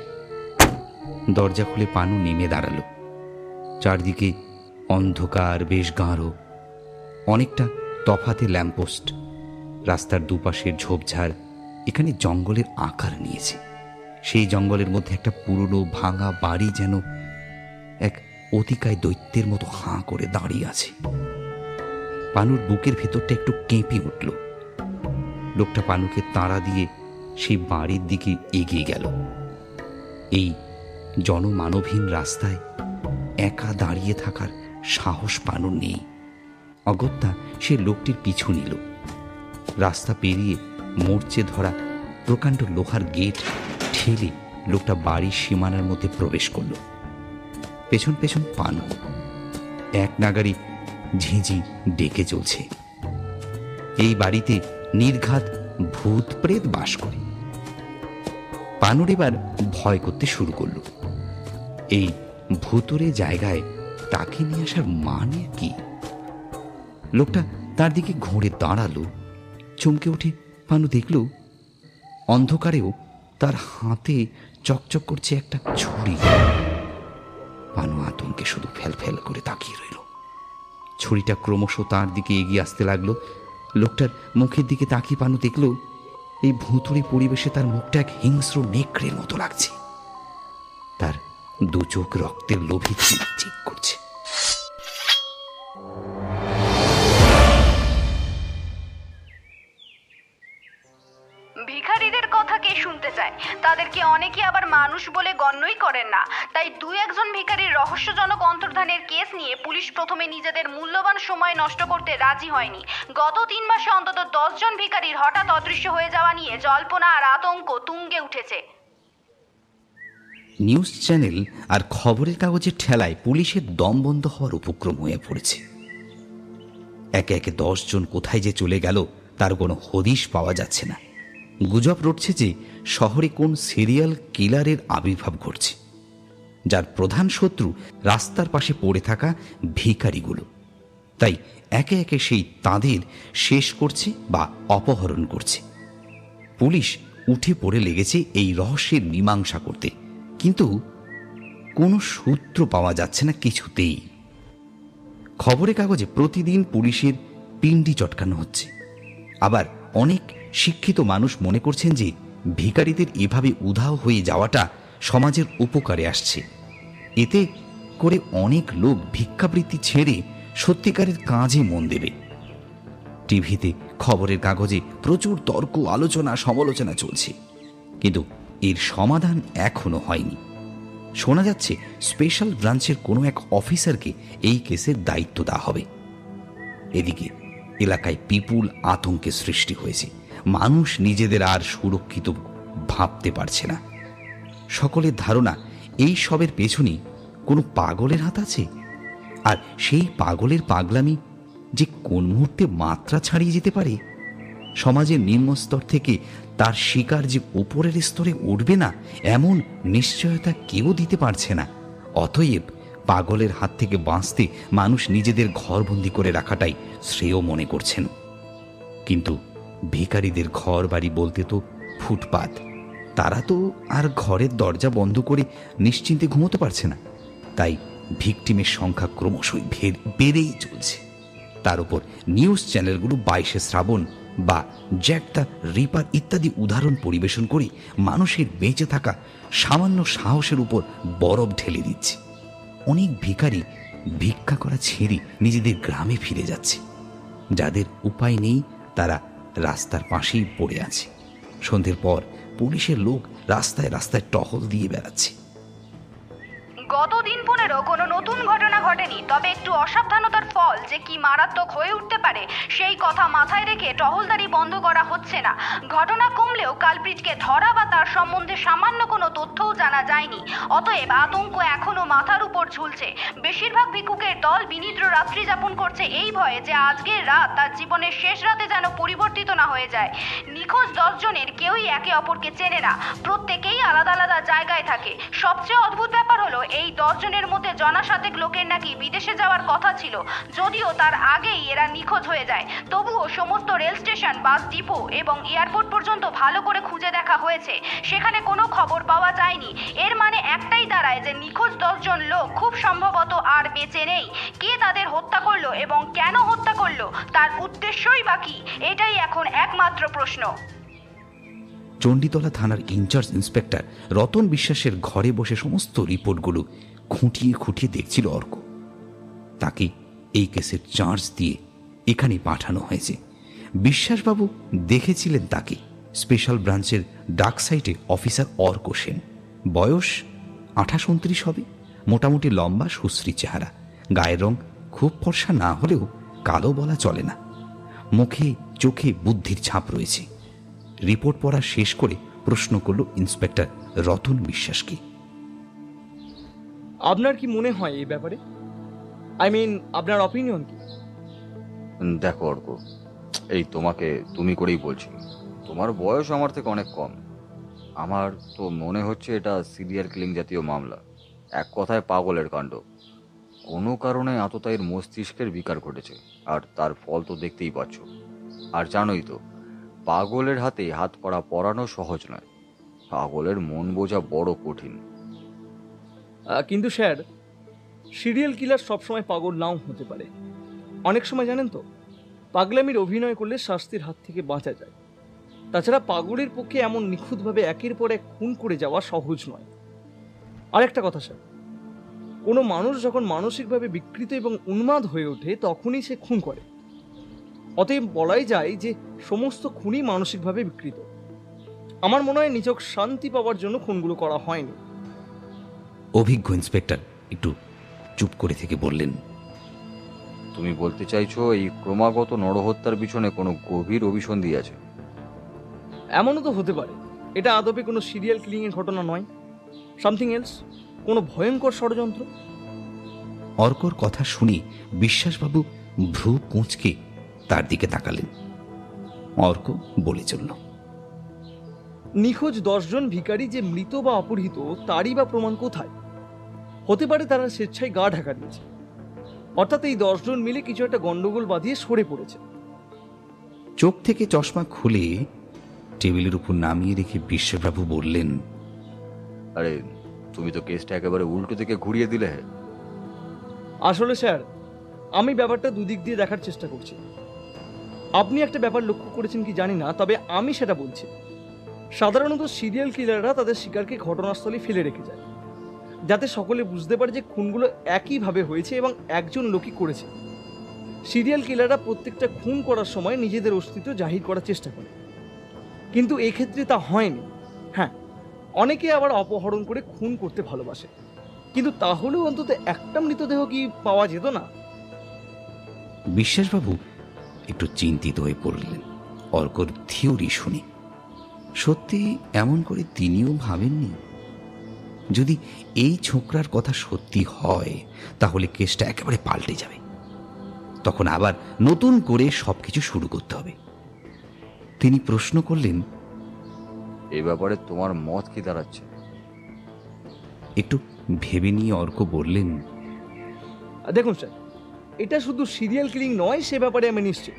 দরজা খুলে পানু নেমে দাঁড়ালো। চারদিকে অন্ধকার বেশ গাঢ়। অনেকটা তফাতে ল্যাম্পপোস্ট। রাস্তার দুপাশের ঝোপঝাড় এখানে জঙ্গলের আকার নিয়েছে। সেই জঙ্গলের মধ্যে একটা পুরনো ভাঙা বাড়ি যেন এক অতিকায় দৈত্যের মতো হাঁ করে দাঁড়িয়ে আছে। পানুর বুকের ভেতরটা একটু কেঁপে উঠল। লোকটা পানুকে তাড়া দিয়ে সেই বাড়ির দিকে এগিয়ে গেল। এই জনমানবহীন রাস্তায় একা দাঁড়িয়ে থাকার সাহস পানুর নেই। অগত্যা সে লোকটির পিছু নিল। রাস্তা পেরিয়ে মরচে ধরা প্রকাণ্ড লোহার গেট ঠেলে লোকটা বাড়ির সীমানার মধ্যে প্রবেশ করল। পেছন পেছন পানু। এক নাগাড়ি ঝিঁঝি ডেকে চলছে। এই বাড়িতে নির্ঘাত ভূত প্রেত বাস করে। পানুর এবার ভয় করতে শুরু করল। এই ভূতুরে জায়গায় তাকে নিয়ে আসার মানে কি? লোকটা তার দিকে ঘুরে দাঁড়ালো। চমকে উঠে পানু দেখল অন্ধকারেও তার হাতে চকচক করছে একটা ছুরি। পানু আতঙ্কে শুধু ফেল ফেল করে তাকিয়ে রইল। ছুরিটা ক্রমশ তার দিকে এগিয়ে আসতে লাগলো। লোকটার মুখের দিকে তাকিয়ে পানু দেখল এই ভুতুড়ে পরিবেশে তার মুখটা এক হিংস্র নেকড়ের মতো লাগছে। তার দু চোখ রক্তের লোভে চিকচিক করছে। যায়। তাদেরকে অনেকে আবার মানুষ বলে গণ্যই করেন না। তাই 2-1 ভিখারির রহস্যজনক অন্তর্ধানের কেস নিয়ে পুলিশ প্রথমে নিজেদের মূল্যবান সময় নষ্ট করতে রাজি হয়নি। গত 3 মাসে অন্তত 10 জন ভিখারির হঠাৎ অদৃশ্য হয়ে যাওয়া নিয়ে জল্পনা আর আতঙ্ক তুঙ্গে উঠেছে। নিউজ চ্যানেল আর খবরের কাগজের ঠেলায় পুলিশের দম বন্ধ হওয়ার উপক্রম হয়ে পড়েছে। একে একে 10 জন কোথায় যে চলে গেল তার কোনো হদিশ পাওয়া যাচ্ছে না। গুজব রটছে যে শহরে কোন সিরিয়াল কিলারের আবির্ভাব ঘটছে, যার প্রধান শত্রু রাস্তার পাশে পড়ে থাকা ভিখারিগুলো। তাই একে একে সেই তাদের শেষ করছে বা অপহরণ করছে। পুলিশ উঠে পড়ে লেগেছে এই রহস্যের মীমাংসা করতে, কিন্তু কোনো সূত্র পাওয়া যাচ্ছে না কিছুতেই। খবরের কাগজে প্রতিদিন পুলিশের পিণ্ডি চটকানো হচ্ছে। আবার অনেক শিক্ষিত মানুষ মনে করছেন যে ভিখারিদের এভাবে উধাও হয়ে যাওয়াটা সমাজের উপকারে আসছে। এতে করে অনেক লোক ভিক্ষাবৃত্তি ছেড়ে সত্যিকারের কাজে মন দেবে। টিভিতে, খবরের কাগজে প্রচুর তর্ক, আলোচনা, সমালোচনা চলছে, কিন্তু এর সমাধান এখনো হয়নি। শোনা যাচ্ছে স্পেশাল ব্রাঞ্চের কোনো এক অফিসারকে এই কেসের দায়িত্ব দেওয়া হবে। এদিকে এলাকায় বিপুল আতঙ্কের সৃষ্টি হয়েছে। মানুষ নিজেদের আর সুরক্ষিত ভাবতে পারছে না। সকলের ধারণা এই সবের পেছনে কোনো পাগলের হাত আছে, আর সেই পাগলের পাগলামি যে কোন মুহূর্তে মাত্রা ছাড়িয়ে যেতে পারে। সমাজের নিম্নস্তর থেকে তার শিকার যে উপরের স্তরে উঠবে না, এমন নিশ্চয়তা কেউ দিতে পারছে না। অতএব পাগলের হাত থেকে বাঁচতে মানুষ নিজেদের ঘরবন্দি করে রাখাটাই শ্রেয় মনে করছেন। কিন্তু ভিখারিদের ঘর বাড়ি বলতে তো ফুটপাত। তারা তো আর ঘরের দরজা বন্ধ করে নিশ্চিন্তে ঘুমোতে পারছে না। তাই ভিকটিমের সংখ্যা ক্রমশই বেড়েই চলছে। তার উপর নিউজ চ্যানেলগুলো 22শে শ্রাবণ বা জ্যাক দ্য রিপার ইত্যাদি উদাহরণ পরিবেশন করে মানুষের বেঁচে থাকা সামান্য সাহসের উপর বরফ ঢেলে দিচ্ছে। অনেক ভিখারি ভিক্ষা করা ছেড়ে নিজেদের গ্রামে ফিরে যাচ্ছে। যাদের উপায় নেই তারা রাস্তার পাশেই পড়ে আছে। সন্ধ্যের পর পুলিশের লোক রাস্তায় রাস্তায় টহল দিয়ে বেড়াচ্ছে। গত দিন 15 কোনো নতুন ঘটনা ঘটেনি, তবে একটু অসাবধানতার ফল যে কি মারাত্মক হয়ে উঠতে পারে সেই কথা মাথায় রেখে টহলদারি বন্ধ করা হচ্ছে না। ঘটনা কমলেও কালপ্রিটকে ধরা বা তার সম্বন্ধে সামান্য কোনো তথ্যও জানা যায়নি। অতএব আতঙ্ক এখনো মাথার উপর ঝুলছে। বেশিরভাগ ভিক্ষুকের দল বিনিদ্র রাত্রি যাপন করছে এই ভয়ে যে আজকের রাত তার জীবনের শেষ রাতে যেন পরিবর্তিত না হয়ে যায়। নিখোঁজ 10 জনের কেউই একে অপরকে চেনে না, প্রত্যেকেই আলাদা আলাদা জায়গায় থাকে। সবচেয়ে অদ্ভুত ব্যাপার হলো এই 10 জনের মধ্যে জনাশাতেক লোকের নাকি বিদেশে যাওয়ার কথা ছিল, যদিও তার আগেই এরা নিখোঁজ হয়ে যায়। তবুও সমস্ত রেল স্টেশন, বাস ডিপো এবং এয়ারপোর্ট পর্যন্ত ভালো করে খুঁজে দেখা হয়েছে, সেখানে কোনো খবর পাওয়া যায়নি। এর মানে একটাই দাঁড়ায় যে নিখোঁজ 10 জন লোক খুব সম্ভবত আর বেঁচে নেই। কে তাদের হত্যা করলো এবং কেন হত্যা করলো, তার উদ্দেশ্যই বা কি, এটাই এখন একমাত্র প্রশ্ন। চণ্ডীতলা থানার ইনচার্জ ইন্সপেক্টর রতন বিশ্বাসের ঘরে বসে সমস্ত রিপোর্টগুলো খুঁটিয়ে খুঁটিয়ে দেখছিল অর্ক। তাকে এই কেসের চার্জ দিয়ে এখানে পাঠানো হয়েছে। বিশ্বাসবাবু দেখেছিলেন তাকে স্পেশাল ব্রাঞ্চের ডাক সাইটে অফিসার অর্ক সেন। বয়স 28-29 হবে, মোটামুটি লম্বা, সুশ্রী চেহারা। গায়ের রং খুব ফর্সা না হলেও কালো বলা চলে না। মুখে চোখে বুদ্ধির ছাপ রয়েছে। রিপোর্ট পড়া শেষ করে প্রশ্ন করল ইন্সপেক্টর রতন বিশ্বাসকে। আপনার কি মনে হয় এই ব্যাপারে? আপনার অপিনিয়ন কি? দেখো অর্ক, এই তোমাকে তুমি করেই বলছি। তোমার বয়স আমার থেকে অনেক কম। আমার তো মনে হচ্ছে এটা সিরিয়াল কিলিং জাতীয় মামলা, এক কথায় পাগলের কাণ্ড। কোনো কারণে আততায়ীর মস্তিষ্কের বিকার ঘটেছে, আর তার ফল তো দেখতেই পাচ্ছ। আর জানোই তো, পাগলের হাতে হাত কড়া পরানো সহজ নয়। পাগলের মন বোঝা বড় কঠিন। কিন্তু স্যার, সিরিয়াল কিলার সবসময় পাগল নাও হতে পারে। অনেক সময় জানেন তো, পাগলামির অভিনয় করলে শাস্তির হাত থেকে বাঁচা যায়। তাছাড়া পাগলের পক্ষে এমন নিখুঁতভাবে একের পর এক খুন করে যাওয়া সহজ নয়। আর একটা কথা স্যার, কোনো মানুষ যখন মানসিকভাবে বিকৃত এবং উন্মাদ হয়ে ওঠে তখনই সে খুন করে। অতএব বলাই যায় যে সমস্ত খুনই মানসিকভাবে বিকৃত। আমার মনে হয় নিছক শান্তি পাওয়ার জন্য খুনগুলো করা হয়নি। অভিজ্ঞ ইন্সপেক্টর একটু চুপ করে থেকে বললেন, তুমি বলতে চাইছো এই ক্রমাগত নরহত্যার পিছনে কোনো গভীর অভিসন্ধি আছে? এমনও তো হতে পারে এটা আদপে কোনো সিরিয়াল কিলিং এর ঘটনা নয়, সামথিং এলস, কোনো ভয়ঙ্কর ষড়যন্ত্র। অর্কর কথা শুনে বিশ্বাসবাবু ভ্রু কুঁচকে তার দিকে তাকালেন। অর্ক বলে চলল, নিখোঁজ 10 জন ভিখারি যে মৃত বা অপহৃত তারই বা প্রমাণ কোথায়? হতে পারে তারা স্বেচ্ছায় গা ঢাকা দিয়েছে, অর্থাৎ এই 10 জন মিলে কিছু একটা গন্ডগোল বাঁধিয়ে সরে পড়েছে। চোখ থেকে চশমা খুলে টেবিলের উপর নামিয়ে রেখে বিশ্বাসবাবু বললেন, আরে তুমি তো কেসটা একেবারে উল্টো দিকে ঘুরিয়ে দিলে। আসলে স্যার, আমি ব্যাপারটা দুদিক দিয়ে দেখার চেষ্টা করছি। আপনি একটা ব্যাপার লক্ষ্য করেছেন কি জানি না, তবে আমি সেটা বলছি। সাধারণত সিরিয়াল কিলাররা তাদের শিকারকে ঘটনাস্থলে ফেলে রেখে যায়, যাতে সকলে বুঝতে পারে যে খুনগুলো একইভাবে হয়েছে এবং একজন লোকই করেছে। সিরিয়াল কিলাররা প্রত্যেকটা খুন করার সময় নিজেদের অস্তিত্ব জাহির করার চেষ্টা করে, কিন্তু এক্ষেত্রে তা হয়নি। হ্যাঁ, অনেকে আবার অপহরণ করে খুন করতে ভালোবাসে, কিন্তু তাহলেও অন্তত একটা মৃতদেহ কি পাওয়া যেত না? বিশ্বাসবাবু একটু চিন্তিত হয়ে পড়লেন অর্কর থিওরি শুনে। সত্যি এমন করে তিনিও ভাবেননি। যদি এই ছোকরার কথা সত্যি হয় তাহলে কেসটা একেবারে পাল্টে যাবে, তখন আবার নতুন করে সবকিছু শুরু করতে হবে। তিনি প্রশ্ন করলেন, এই ব্যাপারে তোমার মত কি দাঁড়াচ্ছে? একটু ভেবে নিয়ে অর্ক বললেন, দেখুন স্যার, এটা শুধু সিরিয়াল কিলিং নয় সে ব্যাপারে আমি নিশ্চিত,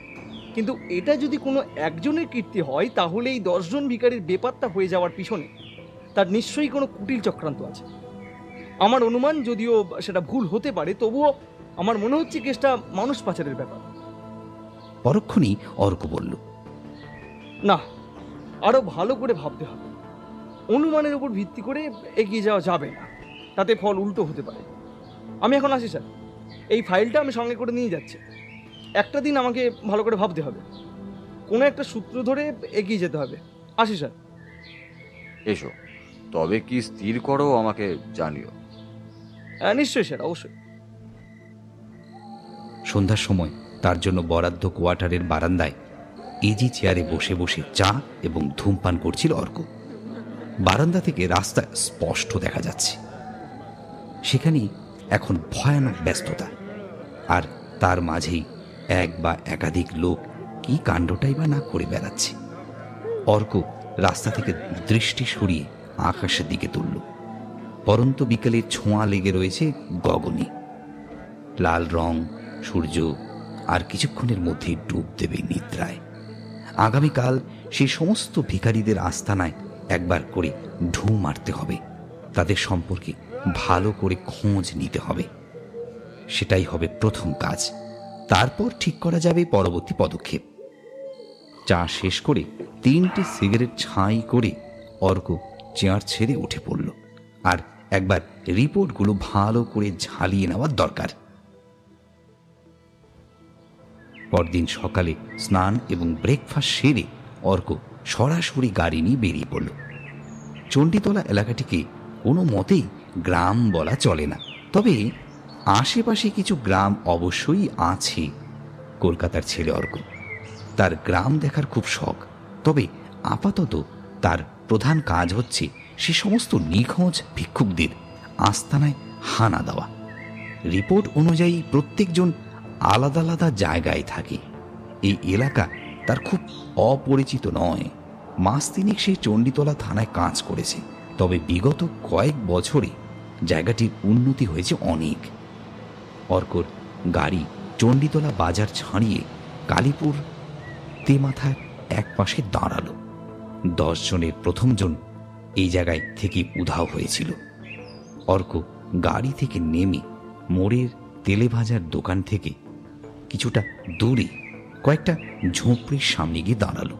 কিন্তু এটা যদি কোনো একজনের কীর্তি হয় তাহলে এই 10 জন ভিখারির বেপাত্তা হয়ে যাওয়ার পিছনে তার নিশ্চয়ই কোনো কুটিল চক্রান্ত আছে। আমার অনুমান, যদিও সেটা ভুল হতে পারে, তবুও আমার মনে হচ্ছে কেসটা মানুষ পাচারের ব্যাপার। পরক্ষণেই অর্ক বলল, না, আরো ভালো করে ভাবতে হবে। অনুমানের উপর ভিত্তি করে এগিয়ে যাওয়া যাবে না, তাতে ফল উল্টো হতে পারে। আমি এখন আসি স্যার, এই ফাইলটা আমি সঙ্গে করে নিয়ে যাচ্ছি। একটা দিন আমাকে ভালো করে ভাবতে হবে, কোনো একটা সূত্র ধরে এগিয়ে যেতে হবে। আসি স্যার। এসো, তবে কি স্থির করো আমাকে জানিও। নিশ্চয়ই স্যার, অবশ্যই। সন্ধ্যার সময় তার জন্য বরাদ্দ কোয়ার্টারের বারান্দায় এজি চেয়ারে বসে বসে চা এবং ধূমপান করছিল অর্ক। বারান্দা থেকে রাস্তা স্পষ্ট দেখা যাচ্ছে। সেখানে এখন ভয়ানক ব্যস্ততা, আর তার মাঝেই এক বা একাধিক লোক কি কাণ্ডটাই বা না করে বেড়াচ্ছে। অর্ক রাস্তা থেকে দৃষ্টি সরিয়ে আকাশের দিকে তুলল। পরন্ত বিকেলের ছোঁয়া লেগে রয়েছে গগনে। লাল রং সূর্য আর কিছুক্ষণের মধ্যেই ডুব দেবে নিদ্রায়। আগামীকাল সেই সমস্ত ভিখারিদের আস্তানায় একবার করে ঢু মারতে হবে, তাদের সম্পর্কে ভালো করে খোঁজ নিতে হবে। সেটাই হবে প্রথম কাজ। তারপর ঠিক করা যাবে পরবর্তী পদক্ষেপ। চা শেষ করে 3টে সিগারেট ছাই করে অর্ক চেয়ার ছেড়ে উঠে পড়ল। আর একবার রিপোর্টগুলো ভালো করে ঝালিয়ে নেওয়ার দরকার। পরদিন সকালে স্নান এবং ব্রেকফাস্ট সেরে অর্ক সরাসরি গাড়ি নিয়ে বেরিয়ে পড়ল। চণ্ডীতলা এলাকাটিকে কোনো মতেই গ্রাম বলা চলে না, তবে আশেপাশে কিছু গ্রাম অবশ্যই আছে। কলকাতার ছেলে অর্ক, তার গ্রাম দেখার খুব শখ, তবে আপাতত তার প্রধান কাজ হচ্ছে সে সমস্ত নিখোঁজ ভিক্ষুকদের আস্তানায় হানা দেওয়া। রিপোর্ট অনুযায়ী প্রত্যেকজন আলাদা আলাদা জায়গায় থাকে। এই এলাকা তার খুব অপরিচিত নয়। মাস তিনেক সে চণ্ডীতলা থানায় কাজ করেছে, তবে বিগত কয়েক বছরে জায়গাটির উন্নতি হয়েছে অনেক। অর্কর গাড়ি চণ্ডীতলা বাজার ছাড়িয়ে কালীপুর তেমাথার এক পাশে দাঁড়ালো। 10 জনের প্রথমজন এই জায়গায় থেকে উধাও হয়েছিল। অর্ক গাড়ি থেকে নেমে মোড়ের তেলে ভাজার দোকান থেকে কিছুটা দূরে কয়েকটা ঝোপড়ির সামনে গিয়ে দাঁড়ালো।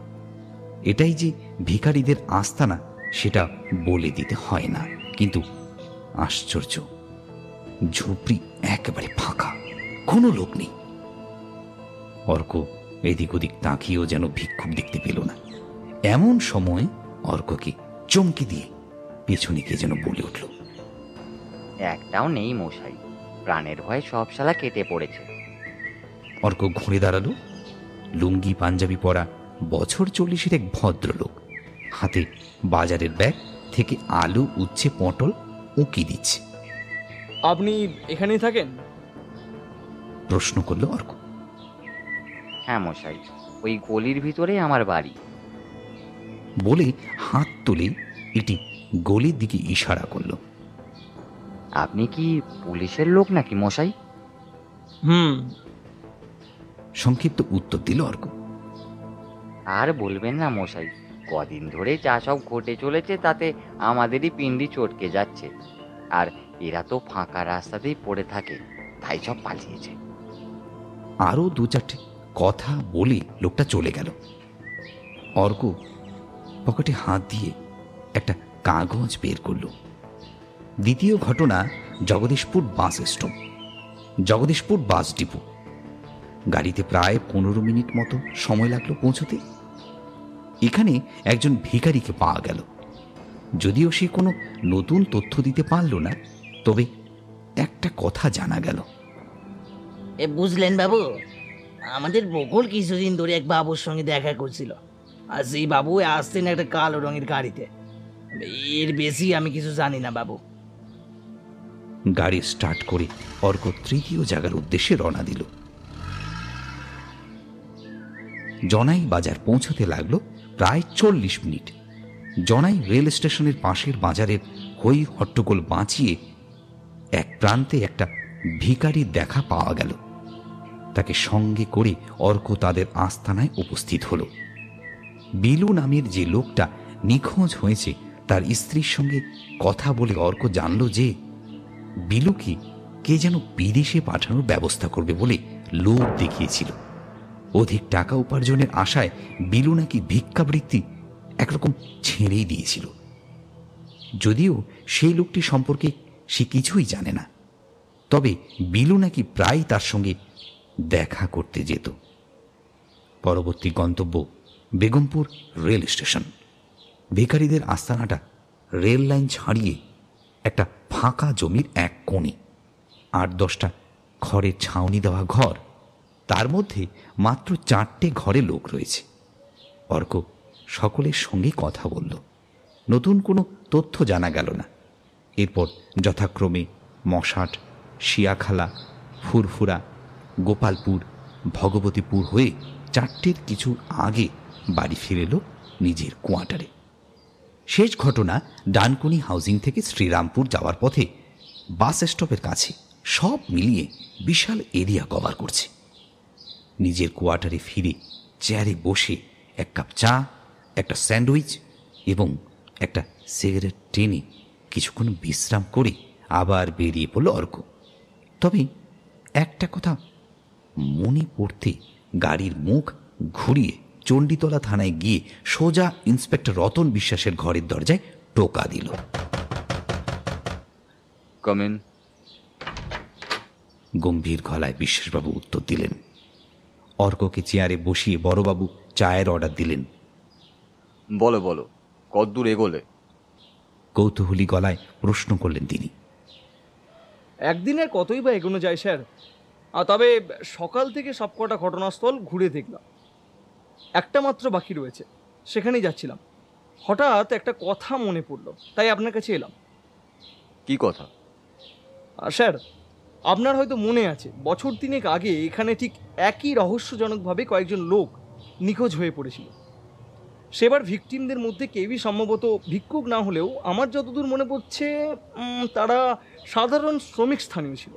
এটাই যে ভিখারিদের আস্তানা সেটা বলে দিতে হয় না, কিন্তু আশ্চর্য, ঝুপড়ি একেবারে ফাঁকা, কোনো লোক নেই। অর্ক এদিক ওদিক তাকিয়েও যেন ভিক্ষুক দেখতে পেল না। এমন সময় অর্ককে চমকে দিয়ে পেছনে কে যেন বলে উঠল, একটাও নেই মশাই, প্রাণের ভয়ে সব শালা কেটে পড়েছে। অর্ক ঘুরে দাঁড়ালো। লুঙ্গি পাঞ্জাবি পরা বছর 40-এর এক ভদ্রলোক, হাতে বাজারের ব্যাগ থেকে আলু, উচ্ছে, পটল উঁকি দিচ্ছে। আপনি এখানেই থাকেন? প্রশ্ন করলো অর্ক। হ্যাঁ মশাই, ওই গলির ভিতরে আমার বাড়ি। বলে হাত তুলে এটি গলির দিকে ইশারা করলো। আপনি কি পুলিশের লোক নাকি মশাই? সংক্ষিপ্ত উত্তর দিল অর্ক। আর বলবেন না মশাই, কদিন ধরে যা সব ঘটে চলেছে তাতে আমাদেরই পিন্ডি চটকে যাচ্ছে। আর এরা তো ফাঁকা রাস্তাতেই পড়ে থাকে, তাই সব পালিয়েছে। আরো 2-4টে কথা বলে লোকটা চলে গেল। অর্ক পকেটে হাত দিয়ে একটা কাগজ বের করল। দ্বিতীয় ঘটনা Jagdishpur bus stop, Jagdishpur bus depot. গাড়িতে প্রায় 15 মিনিট মতো সময় লাগলো পৌঁছতে। এখানে একজন ভিখারিকে পাওয়া গেল। যদিও সে কোনো নতুন তথ্য দিতে পারল না, তবে একটা কথা জানা গেল। এ বুঝলেন বাবু, আমাদের বকুল কিছুদিন ধরে এক বাবুর সঙ্গে দেখা করছিল, আর সেই বাবু আসতেন একটা কালো রঙের গাড়িতে। এর বেশি আমি কিছু জানি না বাবু। গাড়ি স্টার্ট করে অর্ক তৃতীয় জায়গার উদ্দেশ্যে রওনা দিল। জনাই বাজার পৌঁছতে লাগলো প্রায় 40 মিনিট। জনাই রেল স্টেশনের পাশের বাজারের হই হট্টগোল বাঁচিয়ে এক প্রান্তে একটা ভিখারির দেখা পাওয়া গেল। তাকে সঙ্গে করে অর্ক তাদের আস্তানায় উপস্থিত হলো। বিলু নামের যে লোকটা নিখোঁজ হয়েছে তার স্ত্রীর সঙ্গে কথা বলে অর্ক জানল যে বিলুকে কে যেন বিদেশে পাঠানোর ব্যবস্থা করবে বলে লোভ দেখিয়েছিল। অধিক টাকা উপার্জনের আশায় বিলু নাকি ভিক্ষাবৃত্তি একরকম ছেড়েই দিয়েছিল। যদিও সেই লোকটি সম্পর্কে সে কিছুই জানে না, তবে বিলু নাকি প্রায় তার সঙ্গে দেখা করতে যেত। পরবর্তী গন্তব্য বেগমপুর রেল স্টেশন। ভিখারিদের আস্তানাটা রেল লাইন ছাড়িয়ে একটা ফাঁকা জমির এক কোণে। 8-10টা খড়ের ছাউনি দেওয়া ঘর, তার মধ্যে মাত্র 4টে ঘরে লোক রয়েছে। অর্ক সকলের সঙ্গে কথা বলল। নতুন কোনো তথ্য জানা গেল না। এরপর যথাক্রমে মশাট, শিয়াখালা, ফুরফুরা, গোপালপুর, ভগবতীপুর হয়ে 4টের কিছু আগে বাড়ি ফিরে এলো নিজের কোয়ার্টারে। শেষ ঘটনা ডানকুনি হাউজিং থেকে শ্রীরামপুর যাওয়ার পথে বাস স্টপের কাছে। সব মিলিয়ে বিশাল এরিয়া কভার করছে। নিজের কোয়ার্টারে ফিরে চেয়ারে বসে 1 কাপ চা, একটা স্যান্ডউইচ এবং একটা সিগারেট টেনে কিছুক্ষণ বিশ্রাম করে আবার বেরিয়ে পড়ল অর্ক। তবে একটা কথা মনে পড়তে গাড়ির মুখ ঘুরিয়ে চণ্ডীতলা থানায় গিয়ে সোজা ইন্সপেক্টর রতন বিশ্বাসের ঘরের দরজায় টোকা দিল। Come in. গম্ভীর গলায় বিশ্বাসবাবু উত্তর দিলেন। অর্ককে চেয়ারে বসিয়ে বড়বাবু চায়ের অর্ডার দিলেন। বলো বলো, কতদূর এগোলে? কৌতূহলী গলায় প্রশ্ন করলেন তিনি। একদিনের কতই বা এগোনো যায় স্যার, তবে সকাল থেকে সবকটা ঘটনাস্থল ঘুরে দেখলাম। একটা মাত্র বাকি রয়েছে, সেখানেই যাচ্ছিলাম। হঠাৎ একটা কথা মনে পড়লো, তাই আপনার কাছে এলাম। কি কথা? স্যার, আপনার হয়তো মনে আছে বছর 3 আগে এখানে ঠিক একই রহস্যজনকভাবে কয়েকজন লোক নিখোঁজ হয়ে পড়েছিল। সেবার ভিকটিমদের মধ্যে কেউই সম্ভবত ভিক্ষুক না হলেও আমার যতদূর মনে পড়ছে তারা সাধারণ শ্রমিক স্থানীয় ছিল।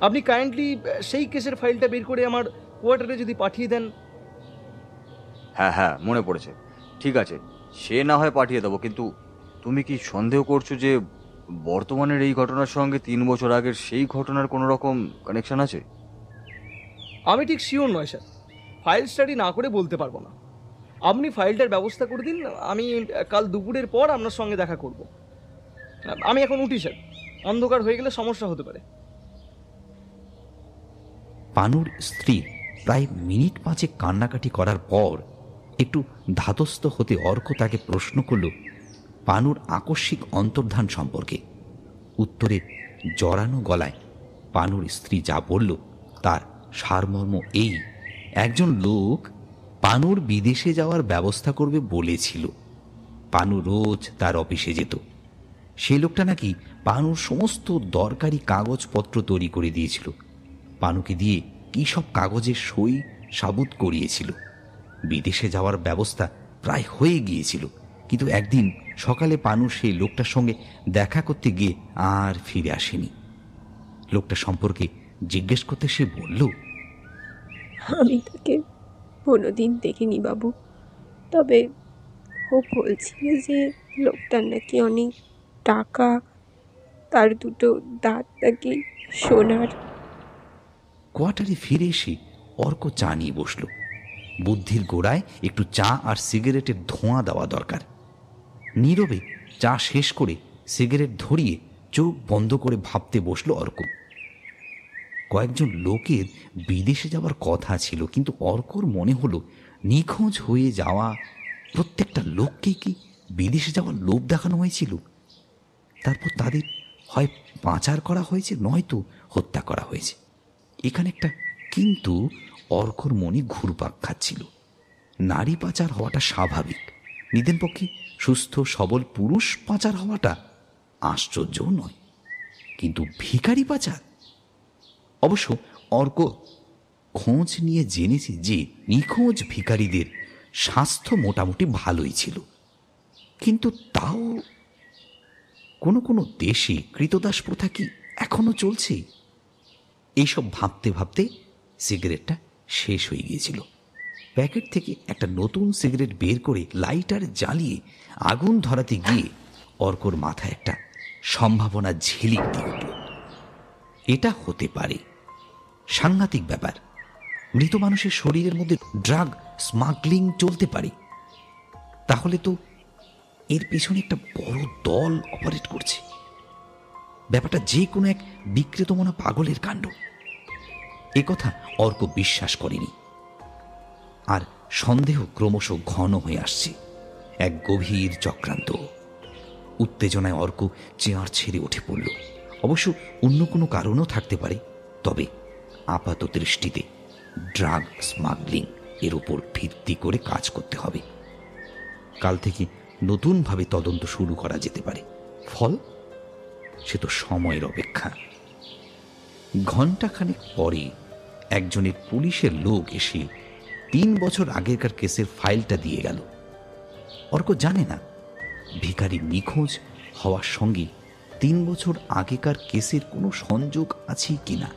আপনি কাইন্ডলি সেই কেসের ফাইলটা বের করে আমার কোয়ার্টারে যদি পাঠিয়ে দেন। হ্যাঁ হ্যাঁ, মনে পড়েছে। ঠিক আছে, সে না হয় পাঠিয়ে দেবো, কিন্তু তুমি কি সন্দেহ করছো যে বর্তমানের এই ঘটনার সঙ্গে 3 বছর আগের সেই ঘটনার কোনো রকম কানেকশন আছে? আমি ঠিক শিওর নয় স্যার, ফাইল স্টাডি না করে বলতে পারবো না। আপনি ফাইলটার ব্যবস্থা করে দিন, আমি কাল দুপুরের পর আপনার সঙ্গে দেখা করব। আমি এখন উঠি স্যার, অন্ধকার হয়ে গেলে সমস্যা হতে পারে। পানুর স্ত্রী প্রায় মিনিট 5 কান্নাকাটি করার পর একটু ধাতস্থ হতে অর্ক তাকে প্রশ্ন করল পানুর আকস্মিক অন্তর্ধান সম্পর্কে। উত্তরে জড়ানো গলায় পানুর স্ত্রী যা বলল তার সারমর্ম এই, একজন লোক পানুর বিদেশে যাওয়ার ব্যবস্থা করবে বলেছিল। পানু রোজ তার অফিসে যেত। সেই লোকটা নাকি পানুর সমস্ত দরকারি কাগজপত্র তৈরি করে দিয়েছিল। পানুকে দিয়ে কী সব কাগজে সই সাবুত করিয়েছিল। বিদেশে যাওয়ার ব্যবস্থা প্রায় হয়ে গিয়েছিল, কিন্তু একদিন সকালে পানু সেই লোকটার সঙ্গে দেখা করতে গিয়ে আর ফিরে আসেনি। লোকটা সম্পর্কে জিজ্ঞেস করতে সে বলল, আমি তাকে কোনোদিন দেখিনি বাবু, তবে ও বলছিল যে লোকটার নাকি অনেক টাকা, তার দুটো দাঁত নাকি সোনার। কোয়ার্টারে ফিরে এসে অর্ক চা নিয়ে বসল। বুদ্ধির গোড়ায় একটু চা আর সিগারেটের ধোঁয়া দেওয়া দরকার। নীরবে চা শেষ করে সিগারেট ধরিয়ে চোখ বন্ধ করে ভাবতে বসল অর্ক। কয়েকজন লোকের বিদেশে যাওয়ার কথা ছিল, কিন্তু অর্কর মনে হলো নিখোঁজ হয়ে যাওয়া প্রত্যেকটা লোককেই কি বিদেশে যাওয়ার লোভ দেখানো হয়েছিল। তারপর তাদের হয় পাচার করা হয়েছে, নয়তো হত্যা করা হয়েছে। এখানে একটা কিন্তু অর্কর মনে ঘুরপাক খাচ্ছিল। নারী পাচার হওয়াটা স্বাভাবিক, নিদেন পক্ষে সুস্থ সবল পুরুষ পাচার হওয়াটা আশ্চর্যও নয়, কিন্তু ভিখারি পাচার। অবশ্য অর্ক খোঁজ নিয়ে জেনেছে যে নিখোঁজ ভিখারিদের স্বাস্থ্য মোটামুটি ভালোই ছিল, কিন্তু তাও কোনো কোনো দেশে কৃতদাস প্রথা কি এখনো চলছে? এইসব ভাবতে ভাবতে সিগারেটটা শেষ হয়ে গিয়েছিল। প্যাকেট থেকে একটা নতুন সিগারেট বের করে লাইটার জ্বালিয়ে আগুন ধরাতে গিয়ে অর্কর মাথায় একটা সম্ভাবনা ঝিলিক দিয়ে উঠল। এটা হতে পারে সাংঘাতিক ব্যাপার। মৃত মানুষের শরীরের মধ্যে ড্রাগ স্মাগলিং চলতে পারে। তাহলে তো এর পেছনে একটা বড় দল অপারেট করছে। ব্যাপারটা যে কোনো এক বিক্রেতমনা পাগলের কাণ্ড। এ কথা অর্ক বিশ্বাস করেনি, আর সন্দেহ ক্রমশ ঘন হয়ে আসছে। এক গভীর চক্রান্ত। উত্তেজনায় অর্ক চেয়ার ছেড়ে উঠে পড়ল। অবশ্য অন্য কোনো কারণও থাকতে পারে, তবে আপাত দৃষ্টিতে ড্রাগ স্মাগলিং এর উপর ভিত্তি করে কাজ করতে হবে। কাল থেকে নতুনভাবে তদন্ত শুরু করা যেতে পারে। ফল সে তো সময়ের অপেক্ষা। ঘণ্টাখানেক পরে একজনের পুলিশের লোক এসে 3 বছর আগেকার কেসের ফাইলটা দিয়ে গেল। অর্ক জানে না ভিখারি নিখোঁজ হওয়ার সঙ্গে 3 বছর আগেকার কেসের কোনো সংযোগ আছে কিনা।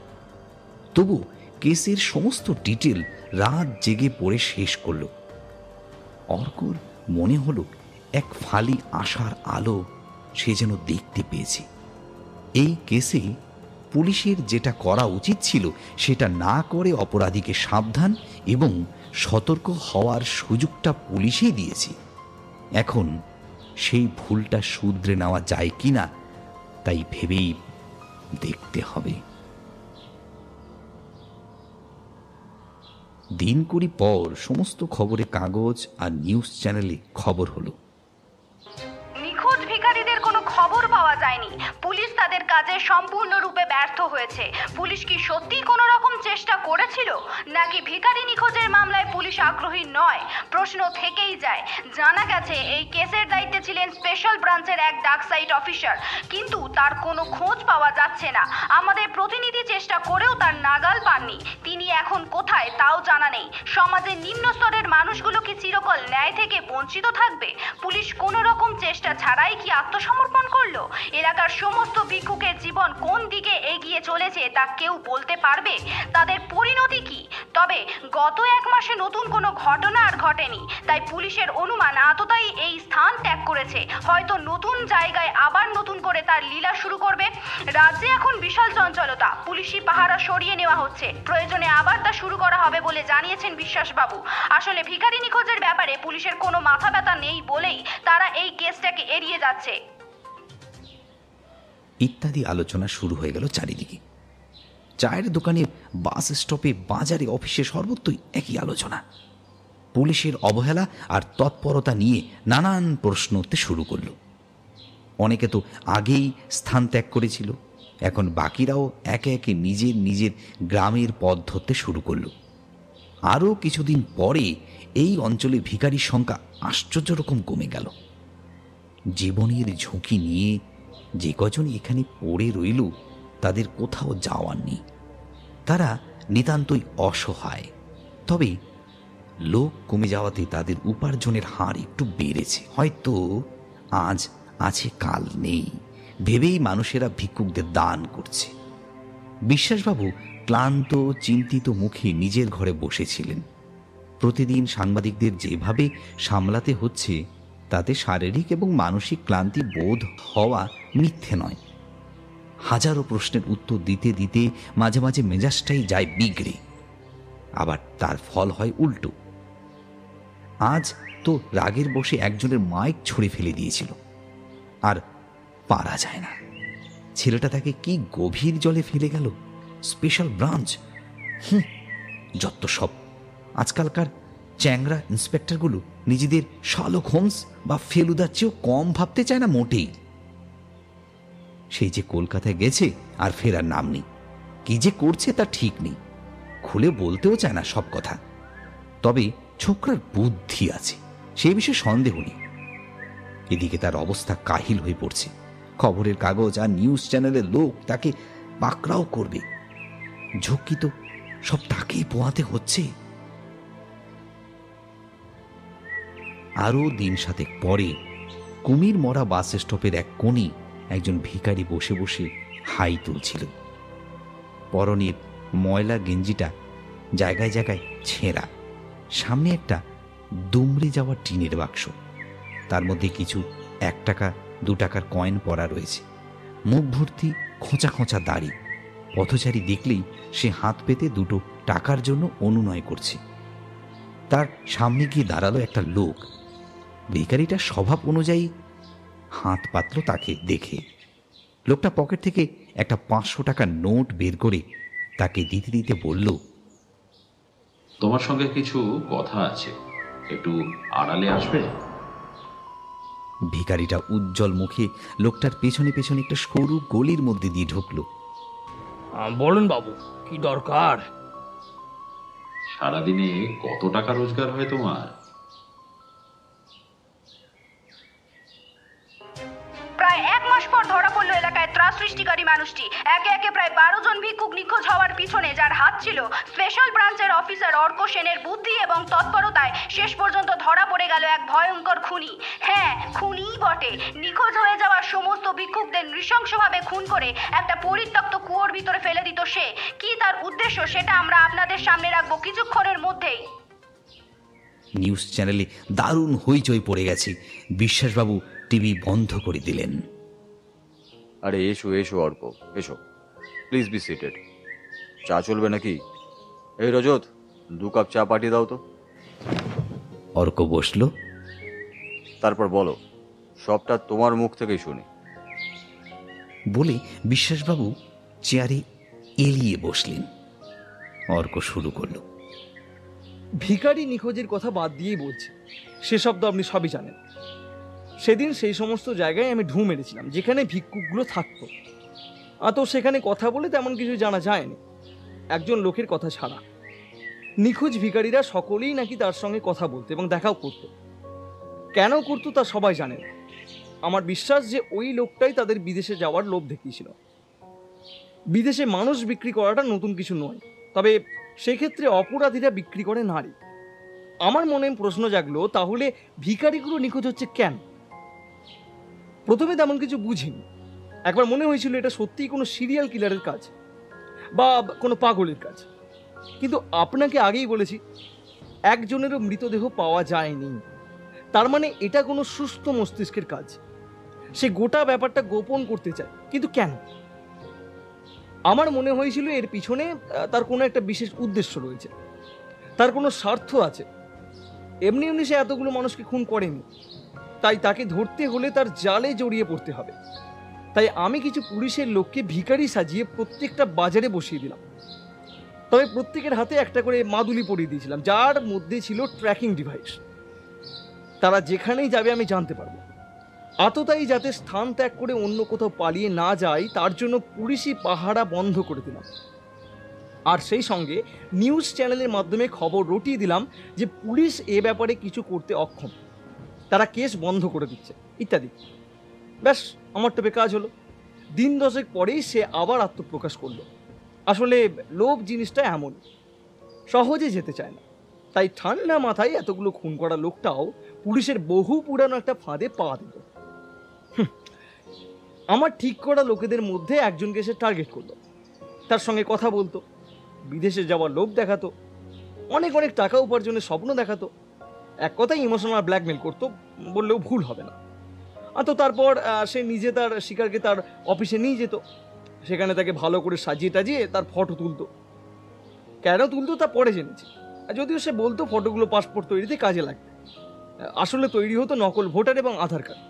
তবু কেসের সমস্ত ডিটেল রাত জেগে পড়ে শেষ করল। অর্কর মনে হলো এক ফালি আশার আলো সে যেন দেখতে পেয়েছে। এই কেসে পুলিশের যেটা করা উচিত ছিল সেটা না করে অপরাধীকে সাবধান এবং সতর্ক হওয়ার সুযোগটা পুলিশই দিয়েছে। এখন সেই ভুলটা শুধরে নেওয়া যায় কিনা তাই ভেবেই দেখতে হবে। দিন 20 পর সমস্ত খবরে কাগজ আর নিউজ চ্যানেলে খবর হলো নিখোঁজ ভিখারিদের কোনো খবর পাওয়া যায়নি। পুলিশ তাদের কাজে সম্পূর্ণরূপে ব্যর্থ হয়েছে। পুলিশ কি সত্যি কোনো রকম চেষ্টা করেছিল, নাকি ভিখারি নিখোঁজের মামলায় পুলিশ আগ্রহী নয়? প্রশ্ন থেকেই যায়। জানা গেছে এই কেসের দায়িত্বে ছিলেন স্পেশাল ব্রাঞ্চের এক ডাকসাইট অফিসার, কিন্তু তার কোনো খোঁজ পাওয়া যাচ্ছে না। আমাদের প্রতিনিধি চেষ্টা করেও তার নাগাল পাননি। তিনি এখন কোথায় তাও জানা নেই। সমাজের নিম্ন স্তরের মানুষগুলো কি চিরকাল ন্যায় থেকে বঞ্চিত থাকবে? পুলিশ কোনো রকম চেষ্টা ছাড়াই কি আত্মসমর্পণ করলো? এলাকার সমস্ত ভিক্ষুকের জীবন কোন দিকে এগিয়ে চলেছে তা কেউ বলতে পারবে? তাদের পরিণতি কি? তবে গত 1 মাসে নতুন কোনো ঘটনা আর ঘটেনি, তাই পুলিশের অনুমান আততায়ী এই স্থান ত্যাগ করেছে। হয়তো নতুন জায়গায় আবার নতুন করে তার লীলা শুরু করবে। রাজ্যে এখন বিশাল চঞ্চলতা। পুলিশি পাহারা সরিয়ে নেওয়া হচ্ছে। প্রয়োজনে আবার তা শুরু করা হবে বলে জানিয়েছেন বিশ্বাসবাবু। আসলে ভিখারি নিখোঁজের ব্যাপারে পুলিশের কোনো মাথা ব্যথা নেই বলেই তারা এই কেসটাকে এড়িয়ে যাচ্ছে। ইত্যাদি আলোচনা শুরু হয়ে গেল চারিদিকে। চায়ের দোকানে, বাস স্টপে, বাজারে, অফিসে সর্বত্রই একই আলোচনা। পুলিশের অবহেলা আর তৎপরতা নিয়ে নানান প্রশ্ন উঠতে শুরু করল। অনেকে তো আগেই স্থান ত্যাগ করেছিল, এখন বাকিরাও একে একে নিজের নিজের গ্রামের পথ ধরতে শুরু করল। আরও কিছুদিন পরে এই অঞ্চলে ভিখারির সংখ্যা আশ্চর্য রকম কমে গেল। জীবনের ঝুঁকি নিয়ে যে কজন এখানে পড়ে রইল তাদের কোথাও যাওয়ার নেই, তারা নিতান্তই অসহায়। তবে লোক কমে যাওয়াতে তাদের উপার্জনের হার একটু বেড়েছে, হয়তো আজ আছে কাল নেই ভেবেই মানুষেরা ভিক্ষুকদের দান করছে। বিশ্বাসবাবু ক্লান্ত চিন্তিত মুখে নিজের ঘরে বসেছিলেন। প্রতিদিন সাংবাদিকদের যেভাবে সামলাতে হচ্ছে তাতে শারীরিক এবং মানসিক ক্লান্তি বোধ হওয়া মিথ্যে নয়। হাজারো প্রশ্নের উত্তর দিতে দিতে মাঝে মাঝে মেজাজটাই যায় বিগড়ে, আবার তার ফল হয় উল্টো। আজ তো রাগের বসে একজনের মাইক ছুঁড়ে ফেলে দিয়েছিল, আর পারা যায় না। ছেলেটা তাকে কি গভীর জলে ফেলে গেল। স্পেশাল ব্রাঞ্চ, যত সব। আজকালকার চ্যাংরা ইন্সপেক্টরগুলো নিজেদের শার্লক হোমস বা ফেলুদার চেয়েও কম ভাবতে চায় না মোটেই। সেই যে কলকাতায় গেছে আর ফেরার নাম নেই, কি যে করছে তা ঠিক নেই, খুলে বলতেও চায় না সব কথা। তবে ছোকরার বুদ্ধি আছে, সে বিষয়ে সন্দেহ নেই। এদিকে তার অবস্থা কাহিল হয়ে পড়ছে। খবরের কাগজ আর নিউজ চ্যানেলের লোক তাকে পাকড়াও করবে, ঝুঁকি তো সব তাকেই পোহাতে হচ্ছে। আরও দিন সাতেক পরে কুমির মরা বাস স্টপের এক কোণে একজন ভিখারি বসে বসে হাই তুলছিল। পরনের ময়লা গেঞ্জিটা জায়গায় জায়গায় ছেঁড়া, সামনে একটা দুমড়ে যাওয়া টিনের বাক্স, তার মধ্যে কিছু 1 টাকা 2 টাকার কয়েন পড়া রয়েছে। মুখ ভর্তি খোঁচা খোঁচা দাড়ি, পথচারী দেখলেই সে হাত পেতে 2 টাকার জন্য অনুনয় করছে। তার সামনে গিয়ে দাঁড়ালো একটা লোক। ভিখারিটার স্বভাব অনুযায়ী হাত পাতল তাকে দেখে। লোকটা পকেট থেকে একটা 500 টাকার নোট বের করে তাকে দিতে দিতে বলল, তোমার সঙ্গে কিছু কথা আছে, একটু আড়ালে আসবে? ভিখারিটা উজ্জ্বল মুখে লোকটার পেছনে পেছনে একটা সরু গলির মধ্যে দিয়ে ঢুকলো। বলুন বাবু, কি দরকার? সারাদিনে কত টাকা রোজগার হয় তোমার? প্রায় 1 মাস পর ধরা পড়ল এলাকায় ত্রাস সৃষ্টিকারী মানুষটি। একে একে প্রায় 12 জন ভিক্ষুক নিখোঁজ হওয়ার পিছনে যার হাত ছিল স্পেশাল ব্রাঞ্চের অফিসার অর্ক সেনের বুদ্ধি এবং তৎপরতায় শেষ পর্যন্ত ধরা পড়ে গেল এক ভয়ঙ্কর খুনি। হ্যাঁ, খুনিই বটে। নিখোঁজ হয়ে যাওয়া সমস্ত ভিক্ষুকদের নৃশংসভাবে খুন করে একটা পরিত্যক্ত কুয়োর ভিতরে ফেলে দিত সে। কি তার উদ্দেশ্য সেটা আমরা আপনাদের সামনে রাখবো কিছুক্ষণের মধ্যেই। নিউজ চ্যানেলে দারুণ হইচই পড়ে গেছে। বিশ্বাসবাবু টিভি বন্ধ করে দিলেন। আরে এসো এসো অর্ক, এসো, প্লিজ বি সিটেড। চা চলবে নাকি? এই রজত, 2 কাপ চা পাঠিয়ে দাও তো। অর্ক বসলো। তারপর বলো, সবটা তোমার মুখ থেকেই শুনি। বলে বিশ্বাসবাবু চেয়ারে এলিয়ে বসলেন। অর্ক শুরু করলো। ভিখারি নিখোঁজের কথা বাদ দিয়েই বলছি, সেসব তো আপনি সবই জানেন। সেদিন সেই সমস্ত জায়গায় আমি ঢু মেরেছিলাম যেখানে ভিক্ষুকগুলো থাকতো। তো সেখানে কথা বলে তেমন কিছু জানা যায়নি, একজন লোকের কথা ছাড়া। নিখোঁজ ভিখারিরা সকলেই নাকি তার সঙ্গে কথা বলতো এবং দেখাও করতো। কেন করতো তা সবাই জানেন। আমার বিশ্বাস যে ওই লোকটাই তাদের বিদেশে যাওয়ার লোভ দেখিয়েছিল। বিদেশে মানুষ বিক্রি করাটা নতুন কিছু নয়, তবে সেক্ষেত্রে অপরাধীরা বিক্রি করে নারী। আমার মনে প্রশ্ন জাগলো, তাহলে ভিখারিগুলো নিখোঁজ হচ্ছে কেন? প্রথমে তেমন কিছু বুঝিনি। একবার মনে হয়েছিল এটা সত্যিই কোনো সিরিয়াল কিলারের কাজ বা কোনো পাগলের কাজ। কিন্তু আপনাকে আগেই বলেছি, একজনেরও মৃতদেহ পাওয়া যায়নি, তার মানে এটা কোনো সুস্থ মস্তিষ্কের কাজ। সে গোটা ব্যাপারটা গোপন করতে চায়, কিন্তু কেন? আমার মনে হয়েছিল এর পিছনে তার কোনো একটা বিশেষ উদ্দেশ্য রয়েছে, তার কোনো স্বার্থ আছে। এমনি এমনি সে এতগুলো মানুষকে খুন করেনি, তাই তাকে ধরতে হলে তার জালে জড়িয়ে পড়তে হবে। তাই আমি কিছু পুলিশের লোককে ভিখারি সাজিয়ে প্রত্যেকটা বাজারে বসিয়ে দিলাম। তবে প্রত্যেকের হাতে একটা করে মাদুলি পরিয়ে দিয়েছিলাম, যার মধ্যে ছিল ট্র্যাকিং ডিভাইস। তারা যেখানেই যাবে আমি জানতে পারবো। আততায়ী যাতে স্থান ত্যাগ করে অন্য কোথাও পালিয়ে না যায় তার জন্য পুলিশি পাহারা বন্ধ করে দিলাম। আর সেই সঙ্গে নিউজ চ্যানেলের মাধ্যমে খবর রটিয়ে দিলাম যে পুলিশ এ ব্যাপারে কিছু করতে অক্ষম, তারা কেস বন্ধ করে দিচ্ছে ইত্যাদি। ব্যাস, আমার টোপে কাজ হলো। দিন 10 পরেই সে আবার আত্মপ্রকাশ করলো। আসলে লোভ জিনিসটা এমন, সহজে যেতে চায় না। তাই ঠান্ডা মাথায় এতগুলো খুন করা লোকটাও পুলিশের বহু পুরানো একটা ফাঁদে পা দিল। আমার ঠিক করা লোকেদের মধ্যে একজনকে সে টার্গেট করলো, তার সঙ্গে কথা বলতো, বিদেশে যাওয়ার লোভ দেখাতো, অনেক অনেক টাকা উপার্জনের স্বপ্ন দেখাতো, এক কথায় ইমোশনাল ব্ল্যাকমেল করতো বললেও ভুল হবে না। তো তারপর সে নিজে তার শিকারকে তার অফিসে নিয়ে যেত, সেখানে তাকে ভালো করে সাজিয়ে টাজিয়ে তার ফটো তুলতো। কেন তুলতো তা পরে জেনেছি, যদিও সে বলতো ফটোগুলো পাসপোর্ট তৈরিতে কাজে লাগবে। আসলে তৈরি হতো নকল ভোটার এবং আধার কার্ড।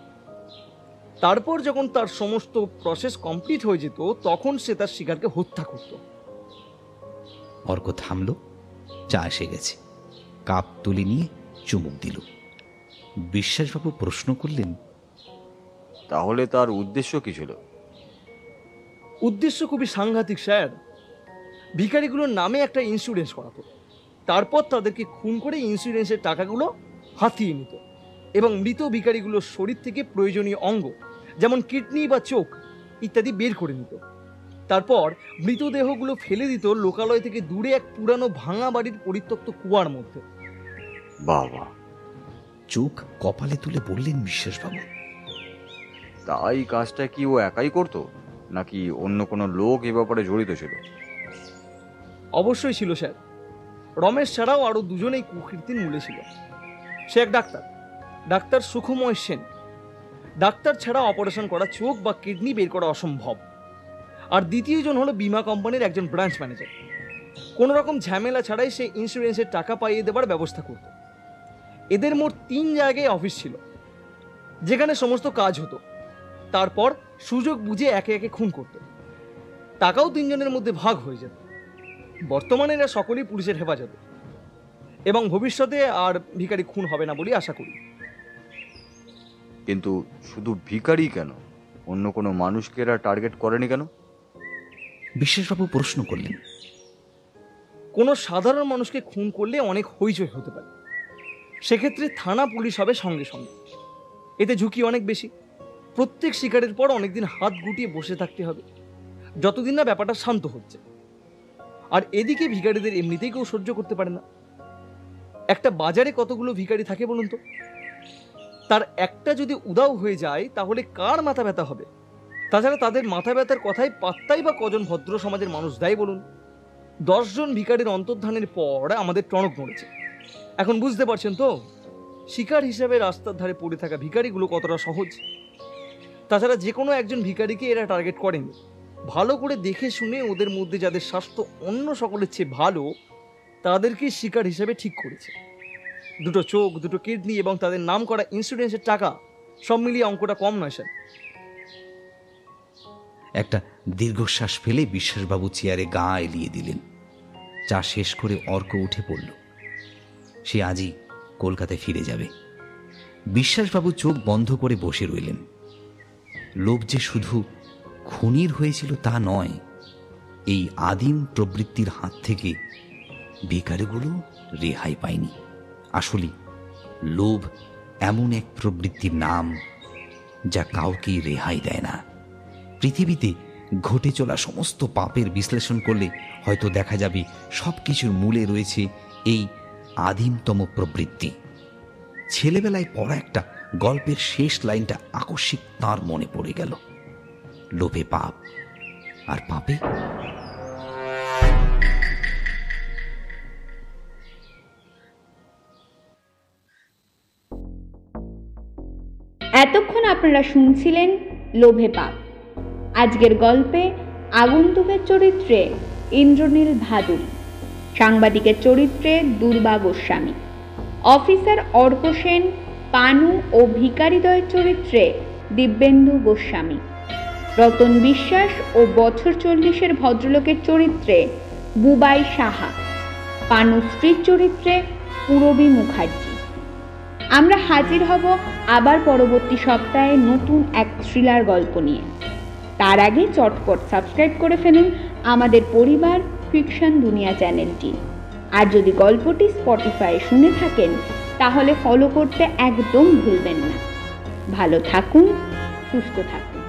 তারপর যখন তার সমস্ত প্রসেস কমপ্লিট হয়ে যেত তখন সে তার শিকারকে হত্যা করত। অর্ক থামল, চা এসে গেছে, কাপ তুলে নিয়ে চুমুক দিল। বিশ্বাসবাবু প্রশ্ন করলেন, তাহলে তার উদ্দেশ্য কি ছিল? উদ্দেশ্য খুবই সাংঘাতিক স্যার। ভিখারিগুলোর নামে একটা ইন্স্যুরেন্স করাতো, তারপর তাদেরকে খুন করে ইন্স্যুরেন্সের টাকাগুলো হাতিয়ে নিত এবং মৃত ভিখারিগুলোর শরীর থেকে প্রয়োজনীয় অঙ্গ যেমন কিডনি বা চোখ ইত্যাদি বের করে নিত। তারপর মৃতদেহগুলো ফেলে দিত লোকালয় থেকে দূরে এক পুরানো ভাঙা বাড়ির পরিত্যক্ত কুয়ার মধ্যে। বাবা! চোখ কপালে তুলে বললেন বিশ্বাসবাবু। তাই কাজটা কি ও একাই করতো নাকি অন্য কোনো লোক এ ব্যাপারে জড়িত ছিল? অবশ্যই ছিল স্যার। রমেশ ছাড়াও আরো দুজনেই কুকীর্তির মূলে ছিল। সে এক ডাক্তার, ডাক্তার সুখময় সেন। ডাক্তার ছাড়া অপারেশন করা চোখ বা কিডনি বের করা অসম্ভব। আর দ্বিতীয়জন হলো বীমা কোম্পানির একজন ব্রাঞ্চ ম্যানেজার। কোনো রকম ঝামেলা ছাড়াই সে ইন্স্যুরেন্সের টাকা পাইয়ে দেবার ব্যবস্থা করত। এদের মোট 3 জায়গায় অফিস ছিল যেখানে সমস্ত কাজ হতো। তারপর সুযোগ বুঝে একে একে খুন করত। টাকাও 3 জনের মধ্যে ভাগ হয়ে যেত। বর্তমানে এরা সকলেই পুলিশের হেফাজতে এবং ভবিষ্যতে আর ভিখারি খুন হবে না বলে আশা করি। কিন্তু শুধু ভিখারি কেন, অন্য কোনো মানুষকে এরা টার্গেট করেনি কেন? বিশ্বাসবাবু প্রশ্ন করলেন। কোনো সাধারণ মানুষকে খুন করলে অনেক হইচই হতে পারে, সেক্ষেত্রে থানা পুলিশ হবে সঙ্গে সঙ্গে। এতে ঝুঁকি অনেক বেশি। প্রত্যেক শিকারের পর অনেকদিন হাত গুটিয়ে বসে থাকতে হবে যতদিন না ব্যাপারটা শান্ত হচ্ছে। আর এদিকে ভিখারিদের এমনিতেই কেউ সহ্য করতে পারে না। একটা বাজারে কতগুলো ভিখারি থাকে বলুন তো? তার একটা যদি উদাও হয়ে যায় তাহলে কার মাথা ব্যথা হবে? তাছাড়া তাদের মাথা ব্যথার কথায় পাত্তাই বা কজন ভদ্র সমাজের মানুষ দেয় বলুন? 10 জন ভিখারির অন্তর্ধানের পর আমাদের টনক নড়েছে। এখন বুঝতে পারছেন তো শিকার হিসাবে রাস্তার ধারে পড়ে থাকা ভিখারিগুলো কতটা সহজ। তাছাড়া যে কোনো একজন ভিখারিকে এরা টার্গেট করেনি, ভালো করে দেখে শুনে ওদের মধ্যে যাদের স্বাস্থ্য অন্য সকলের চেয়ে ভালো তাদেরকে শিকার হিসেবে ঠিক করেছে। 2 চোখ, 2 কিডনি এবং তাদের নাম করা ইন্স্যুরেন্সের টাকা সব মিলিয়ে অঙ্কটা কম নয় স্যার। একটা দীর্ঘশ্বাস ফেলে বিশ্বাসবাবু চেয়ারে গা এলিয়ে দিলেন। চা শেষ করে অর্ক উঠে পড়ল। সে আজই কলকাতায় ফিরে যাবে। বিশ্বাসবাবু চোখ বন্ধ করে বসে রইলেন। লোভ যে শুধু খুনির হয়েছিল তা নয়, এই আদিম প্রবৃত্তির হাত থেকে বেকারগুলো রেহাই পায়নি। আসলে লোভ এমন এক প্রবৃত্তির নাম যা কাউকে রেহাই দেয় না। পৃথিবীতে ঘটে চলা সমস্ত পাপের বিশ্লেষণ করলে হয়তো দেখা যাবে সব কিছুর মূলে রয়েছে এই আদিমতম প্রবৃত্তি। ছেলেবেলায় পড়া একটা গল্পের শেষ লাইনটা আকস্মিক তাঁর মনে পড়ে গেল। লোভে পাপ, আর পাপে এতক্ষণ আপনারা শুনছিলেন লোভে পাপ। আজকের গল্পে আগন্তুকের চরিত্রে ইন্দ্রনীল ভাদুরী, সাংবাদিকের চরিত্রে দুর্বা গোস্বামী, অফিসার অর্ক সেন, পানু ও ভিকারিদ্বয়ের চরিত্রে দিব্যেন্দু গোস্বামী, রতন বিশ্বাস ও বছর 40-এর ভদ্রলোকের চরিত্রে বুবাই সাহা, পানু স্ত্রীর চরিত্রে পূরবী মুখার্জি। আমরা হাজির হব আবার পরবর্তী সপ্তাহে নতুন এক থ্রিলার গল্প নিয়ে। তার আগে চটপট সাবস্ক্রাইব করে ফেলুন আমাদের পরিবার ফিকশন দুনিয়া চ্যানেলটি। আর যদি গল্পটি স্পটিফাই শুনে থাকেন তাহলে ফলো করতে একদম ভুলবেন না। ভালো থাকুন, সুস্থ থাকুন।